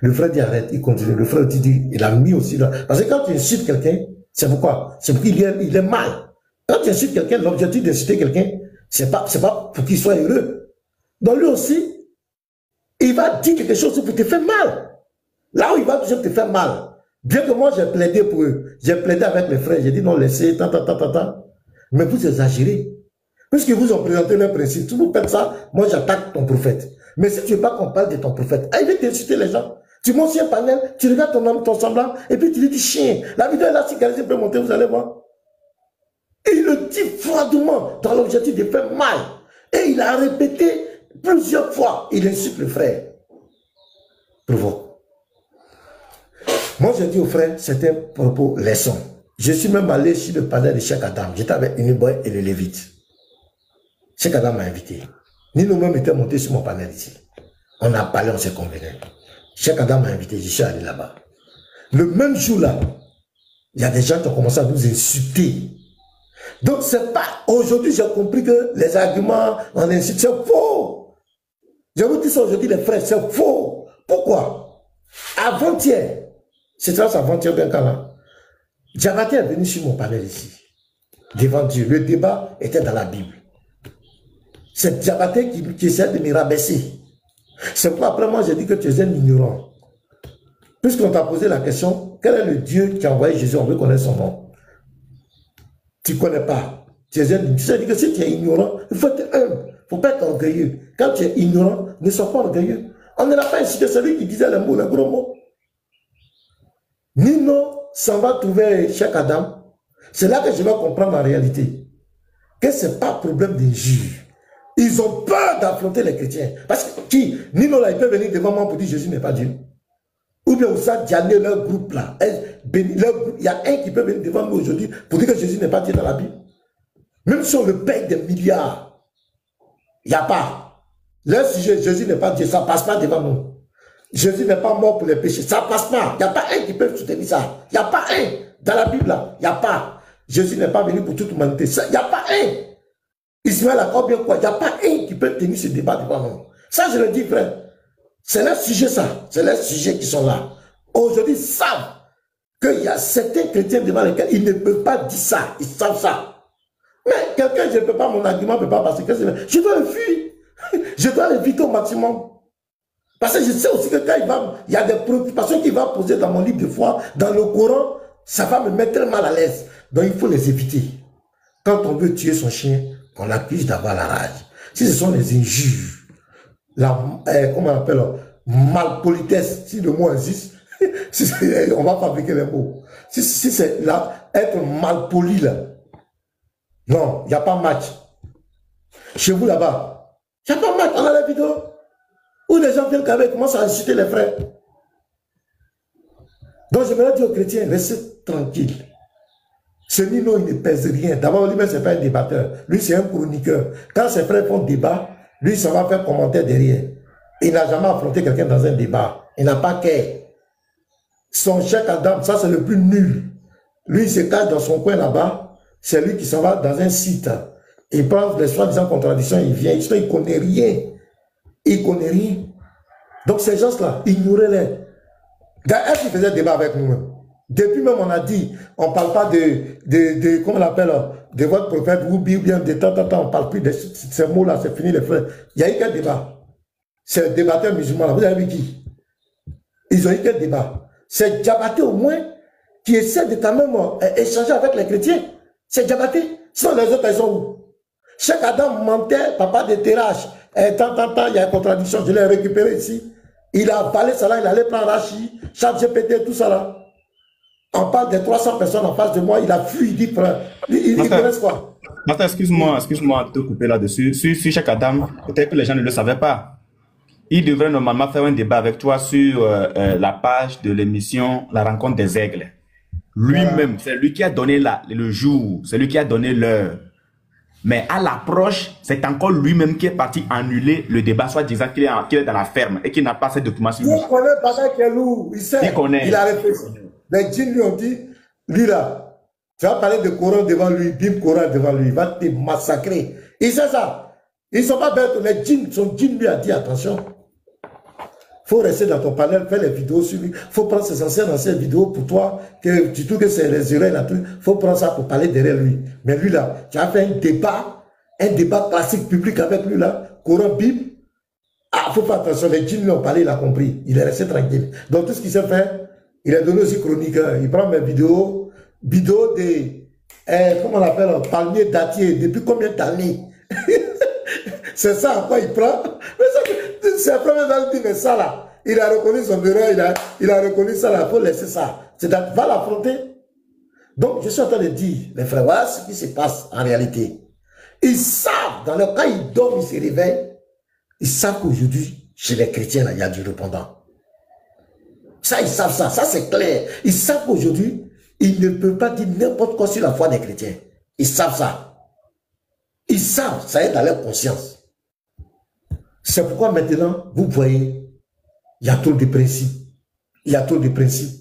Le frère dit arrête, il continue. Le frère dit, il a mis aussi là. Parce que quand tu insultes quelqu'un, c'est pourquoi? C'est pour qu'il est mal. Quand tu insultes quelqu'un, l'objectif d'insulter quelqu'un, c'est pas pour qu'il soit heureux. Donc lui aussi, il va dire quelque chose pour te faire mal. Là où il va toujours te faire mal. Bien que moi j'ai plaidé pour eux. J'ai plaidé avec mes frères. J'ai dit non, laissez, Mais vous exagérez. Puisque vous ont présenté leur principe. Si vous faites ça, moi j'attaque ton prophète. Mais si tu veux pas qu'on parle de ton prophète, il va t'insulter les gens. Tu montes sur un panel, tu regardes ton homme, ton semblant, et puis tu lui dis chien. La vidéo est là, si Galizim peut monter, vous allez voir. Et il le dit froidement, dans l'objectif de faire mal. Et il a répété plusieurs fois. Il insulte le frère. Provoque. Moi, je dis aux frères, c'est un propos leçon. Je suis même allé sur le panel de Cheikh Adam. J'étais avec Uniboy et le Lévite. Cheikh Adam m'a invité. Ni nous-mêmes étions montés sur mon panel ici. On a parlé, on s'est convenu. Cheikh Adam m'a invité, je suis allé là-bas. Le même jour-là, il y a des gens qui ont commencé à nous insulter. Donc, c'est pas... Aujourd'hui, j'ai compris que les arguments, on insulte, c'est faux. Je vous dis ça aujourd'hui, les frères, c'est faux. Pourquoi? Avant-hier, c'est avant-hier bien quand là, Diabaté est venu sur mon panel ici, devant Dieu. Le débat était dans la Bible. C'est Diabaté qui essaie de me rabaisser. C'est pourquoi après moi j'ai dit que tu es un ignorant. Puisqu'on t'a posé la question, quel est le Dieu qui a envoyé Jésus? On veut connaître son nom. Tu ne connais pas. Tu es un ignorant. Tu sais que si tu es ignorant, il faut être humble. Il ne faut pas être orgueilleux. Quand tu es ignorant, ne sois pas orgueilleux. On ne l'a pas incité celui qui disait les mots, les gros mots. Nino s'en va trouver Cheikh Adam. C'est là que je vais comprendre la réalité. Que ce n'est pas problème d'injure. Ils ont peur d'affronter les chrétiens. Parce que qui? Nino là, il peut venir devant moi pour dire Jésus n'est pas Dieu. Ou bien Oussa Diané, leur groupe là. Il y a un qui peut venir devant nous aujourd'hui pour dire que Jésus n'est pas Dieu dans la Bible. Même si on le paye des milliards, il n'y a pas. Leur sujet, Jésus n'est pas Dieu, ça ne passe pas devant nous. Jésus n'est pas mort pour les péchés, ça ne passe pas. Il n'y a pas un qui peut soutenir ça. Il n'y a pas un. Dans la Bible là, il n'y a pas. Jésus n'est pas venu pour toute l'humanité. Il n'y a pas un. Ismaël a bien quoi? Il n'y a pas un qui peut tenir ce débat devant nous. Ça, je le dis, frère. C'est leur sujet, ça. C'est leurs sujets qui sont là. Aujourd'hui, ils savent qu'il y a certains chrétiens devant lesquels ils ne peuvent pas dire ça. Ils savent ça. Mais quelqu'un, je ne peux pas, mon argument ne peut pas passer. Je dois le fuir. Je dois l'éviter au maximum. Parce que je sais aussi que quand il y a des préoccupations qu'il va poser dans mon livre de foi, dans le Coran, ça va me mettre très mal à l'aise. Donc il faut les éviter. Quand on veut tuer son chien, on l'accuse d'avoir la rage. Si ce sont les injures, comment on appelle, malpolitesse, si le mot existe, on va fabriquer les mots. Si c'est là, être malpoli là, non, il n'y a pas match. Chez vous là-bas, il n'y a pas match. On a la vidéo où les gens viennent quand même commencent à insulter les frères. Donc je me dis aux chrétiens, restez tranquilles. Ce Nino, il ne pèse rien. D'abord, lui-même, ce n'est pas un débatteur. Lui, c'est un chroniqueur. Quand ses frères font débat, lui, ça va faire commentaire derrière. Il n'a jamais affronté quelqu'un dans un débat. Il n'a pas qu'à. Son Cheikh Adam, ça c'est le plus nul. Lui, il se cache dans son coin là-bas. C'est lui qui s'en va dans un site. Il prend les soi-disant contradictions, il vient. Il ne connaît rien. Il ne connaît rien. Donc ces gens-là, ignorez-les. Est-ce qu'ils faisaient débat avec nous-mêmes? Depuis même, on a dit, on ne parle pas de comment on l'appelle, de votre prophète, ou bien de temps, on ne parle plus de ces mots-là, c'est fini les frères. Il y a eu quel débat? C'est le débatteur musulman là. Vous avez vu qui? Ils ont eu quel débat? C'est Diabaté au moins qui essaie de quand même échanger avec les chrétiens. C'est Diabaté. Sinon les autres, ils sont où? Cheikh Adam mentait, papa de Terrache. Et tant, il y a une contradiction. Je l'ai récupéré ici. Il a avalé ça là, il allait prendre Rachi, ChatGPT, tout ça là. On parle de 300 personnes en face de moi, il a fui, il dit, il connaissent quoi? Martin, excuse-moi de te couper là-dessus. Sur Cheikh Adam, peut-être que les gens ne le savaient pas. Il devrait normalement faire un débat avec toi sur la page de l'émission La Rencontre des Aigles. Lui-même, c'est lui qui a donné le jour, c'est lui qui a donné l'heure. Mais à l'approche, c'est encore lui-même qui est parti annuler le débat, soit disant qu'il est dans la ferme et qu'il n'a pas ces documents sur lui. Il connaît Baba Kelou, il sait, il a réfléchi. Les djinns lui ont dit, lui là, tu vas parler de Coran devant lui, Bible Coran devant lui, il va te massacrer. Il sait ça. Ils ne sont pas bêtes, les djinns, son djinn lui a dit, attention, il faut rester dans ton panel, faire les vidéos sur lui, il faut prendre ses anciennes vidéos pour toi, que tu trouves que c'est les oreilles, il faut prendre ça pour parler derrière lui. Mais lui là, tu as fait un débat classique public avec lui là, Coran, Bible. Ah, il faut faire attention, les djinns lui ont parlé, il a compris, il est resté tranquille. Donc tout ce qu'il sait faire, il a donné aussi chronique, il prend mes vidéos des, comment on appelle, palmiers dattiers, depuis combien d'années? C'est ça, quoi il prend. C'est la première fois qu'il dit, mais ça là, il a reconnu son erreur, il a reconnu ça là, il faut laisser ça. C'est va l'affronter. Donc, je suis en train de dire, les frères, voilà ce qui se passe en réalité. Ils savent, dans le cas ils dorment, ils se réveillent, ils savent qu'aujourd'hui, chez les chrétiens, là, il y a du répondant. Ça, ils savent ça, ça c'est clair. Ils savent qu'aujourd'hui, ils ne peuvent pas dire n'importe quoi sur la foi des chrétiens. Ils savent ça. Ils savent, ça est dans leur conscience. C'est pourquoi maintenant, vous voyez, il y a trop de principes. Il y a trop de principes.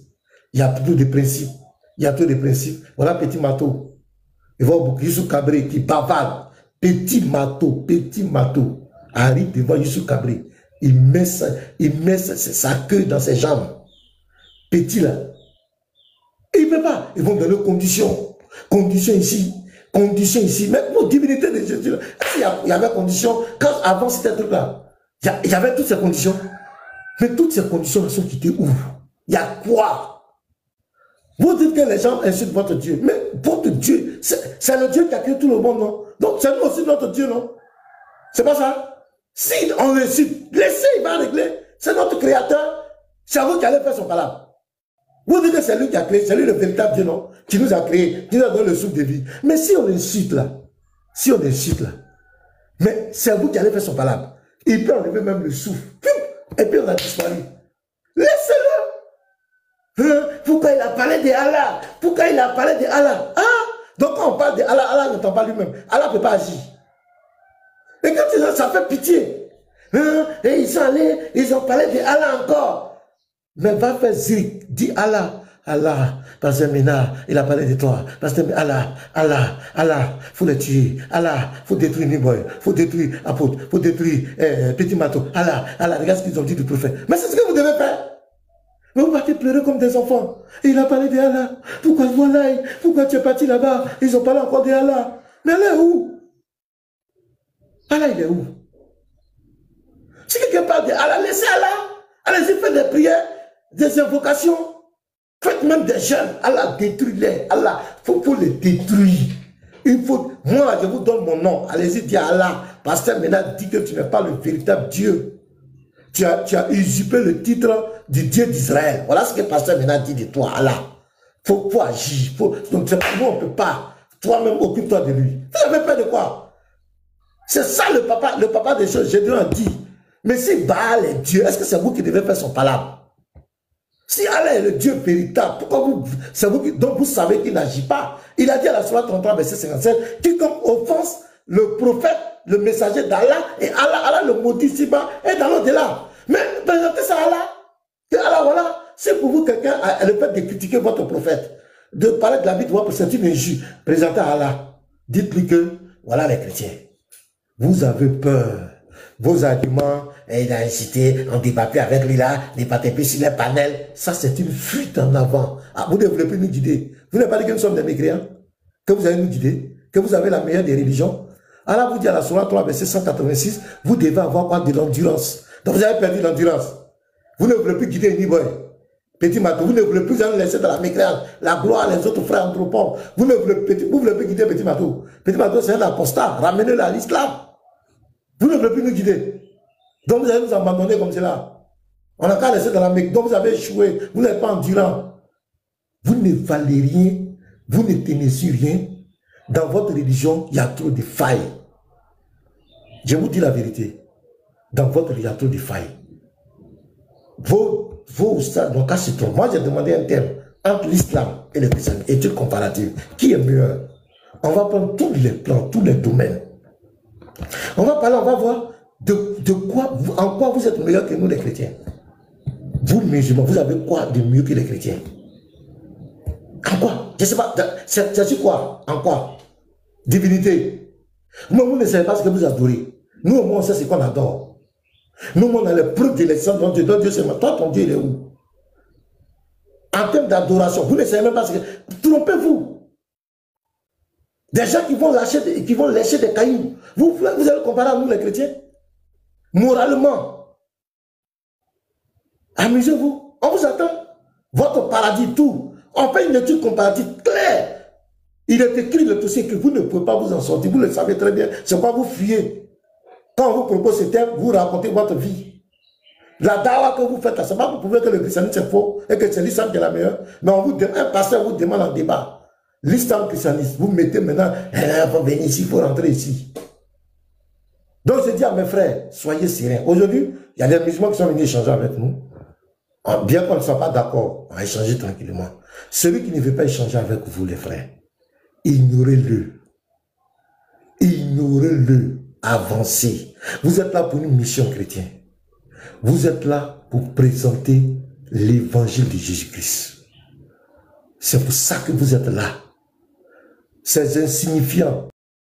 Il y a trop de principes. Il y a trop de principes. Voilà Petit Mato. Il va beaucoup Youssou Kabré qui bavarde. Petit Mato arrive devant Youssou Kabré. Il met sa queue dans ses jambes. Petit là. Et il ne peut pas. Ils vont donner conditions. Conditions ici. Conditions ici. Mais pour divinité de Jésus, il y avait conditions. Quand avant c'était un truc là, il y avait toutes ces conditions. Mais toutes ces conditions sont quittées où? Il y a quoi? Vous dites que les gens insultent votre Dieu. Mais votre Dieu, c'est le Dieu qui a créé tout le monde, non? Donc c'est nous aussi notre Dieu, non? C'est pas ça? Si on l'insulte, laissez, il va régler. C'est notre créateur. C'est à vous qui allez faire son palabre. Vous dites que c'est lui qui a créé, c'est lui le véritable Dieu, non? Qui nous a créé, qui nous a donné le souffle de vie. Mais si on l'insulte là, mais c'est vous qui allez faire son palabre. Il peut enlever même le souffle. Et puis on a disparu. Laissez-le. Pourquoi il a parlé de Allah? Pourquoi il a parlé de Allah? Ah! Donc quand on parle de Allah, Allah n'entend pas lui-même. Allah ne peut pas agir. Et quand ça fait pitié. Et ils sont allés, ils ont parlé de Allah encore. Mais va faire zirik, dit Allah. Allah, Pasteur Ménard, il a parlé de toi. Pasteur Allah, Allah, Allah, faut le tuer. Allah, faut détruire Niboy, faut détruire Apôtre, faut détruire Petit Mato. Allah, Allah, regarde ce qu'ils ont dit du prophète. Mais c'est ce que vous devez faire. Mais vous partez pleurer comme des enfants. Et il a parlé de Allah. Pourquoi voilà, pourquoi tu es parti là-bas? Ils ont parlé encore de Allah. Mais Allah est où? Allah, il est où? Si quelqu'un parle de Allah, laissez Allah. Allez-y, faites des prières, des invocations. Faites même des jeûnes. Allah, détruis-les. Allah, faut les détruire. Il faut, moi, je vous donne mon nom. Allez-y, dis à Allah. Pasteur Ménard dit que tu n'es pas le véritable Dieu. Tu as usurpé le titre du Dieu d'Israël. Voilà ce que Pasteur Ménard dit de toi, Allah. Faut agir. Donc, nous, on ne peut pas. Toi-même, occupe-toi de lui. Vous avez peur de quoi? C'est ça le papa des choses. J'ai déjà dit. Mais si Baal est Dieu, est-ce que c'est vous qui devez faire son palabre? Si Allah est le Dieu véritable, pourquoi c'est vous donc vous savez qu'il n'agit pas? Il a dit à la Sourate 33, verset 57, quiconque offense le prophète, le messager d'Allah, et Allah le maudit ici-bas et dans l'au-delà. Mais présentez ça à Allah. Que Allah, voilà, c'est pour vous quelqu'un a le fait de critiquer votre prophète, de parler de la vie de votre prophète, c'est une injure. Présentez à Allah. Dites-lui que, voilà les chrétiens. Vous avez peur. Vos arguments, il a incité, on débattait avec lui là, débattait plus sur les panels. Ça, c'est une fuite en avant. Ah, vous ne voulez plus nous guider. Vous n'avez pas dit que nous sommes des mécréants, que vous allez nous guider, que vous avez la meilleure des religions. Alors, vous dites à la Sourate 3, verset 186, vous devez avoir quoi? De l'endurance. Donc, vous avez perdu l'endurance. Vous ne voulez plus guider Niboy. Petit Matou, vous ne voulez plus nous laisser dans la mécréance, la gloire, les autres frères anthropos. Vous ne voulez plus guider Petit Matou. Petit Matou, c'est un apostat. Ramenez-le à l'islam. Vous ne voulez plus nous guider. Donc vous allez nous abandonner comme cela. On n'a qu'à laisser dans la Mecque. Donc vous avez échoué. Vous n'êtes pas endurant. Vous ne valez rien. Vous ne tenez sur rien. Dans votre religion, il y a trop de failles. Je vous dis la vérité. Dans votre religion, il y a trop de failles. Vos donc à ce tour, moi j'ai demandé un terme entre l'islam et le christianisme. Étude comparative. Qui est meilleur? On va prendre tous les plans, tous les domaines. On va parler, on va voir de quoi, en quoi vous êtes meilleur que nous les chrétiens. Vous musulmans, vous avez quoi de mieux que les chrétiens? En quoi? Je ne sais pas, c'est sur quoi? En quoi? Divinité. Moi, vous ne savez pas ce que vous adorez. Nous, au moins, on sait ce qu'on adore. Nous, on a les preuves de l'existence de Dieu, c'est moi. Toi, ton Dieu, il est où? En termes d'adoration, vous ne savez même pas ce que... Trompez-vous. Des gens qui vont lécher des cailloux. Vous allez comparer à nous les chrétiens? Moralement. Amusez-vous. On vous attend. Votre paradis, tout. On fait une étude comparative claire. Il est écrit le dossier que vous ne pouvez pas vous en sortir. Vous le savez très bien. C'est quoi vous fuyez. Quand on vous propose ce thème, vous racontez votre vie. La dawa que vous faites là, c'est pas pour prouver que le christianisme c'est faux et que c'est l'islam qui est la meilleure. Mais un pasteur vous demande en débat. L'islam christianisme, vous mettez maintenant, il faut venir ici, il faut rentrer ici. Donc je dis à mes frères, soyez sereins. Aujourd'hui, il y a des musulmans qui sont venus échanger avec nous. Bien qu'on ne soit pas d'accord, on va échanger tranquillement. Celui qui ne veut pas échanger avec vous, les frères, ignorez-le. Ignorez-le. Avancez. Vous êtes là pour une mission chrétienne. Vous êtes là pour présenter l'évangile de Jésus-Christ. C'est pour ça que vous êtes là. Ces insignifiants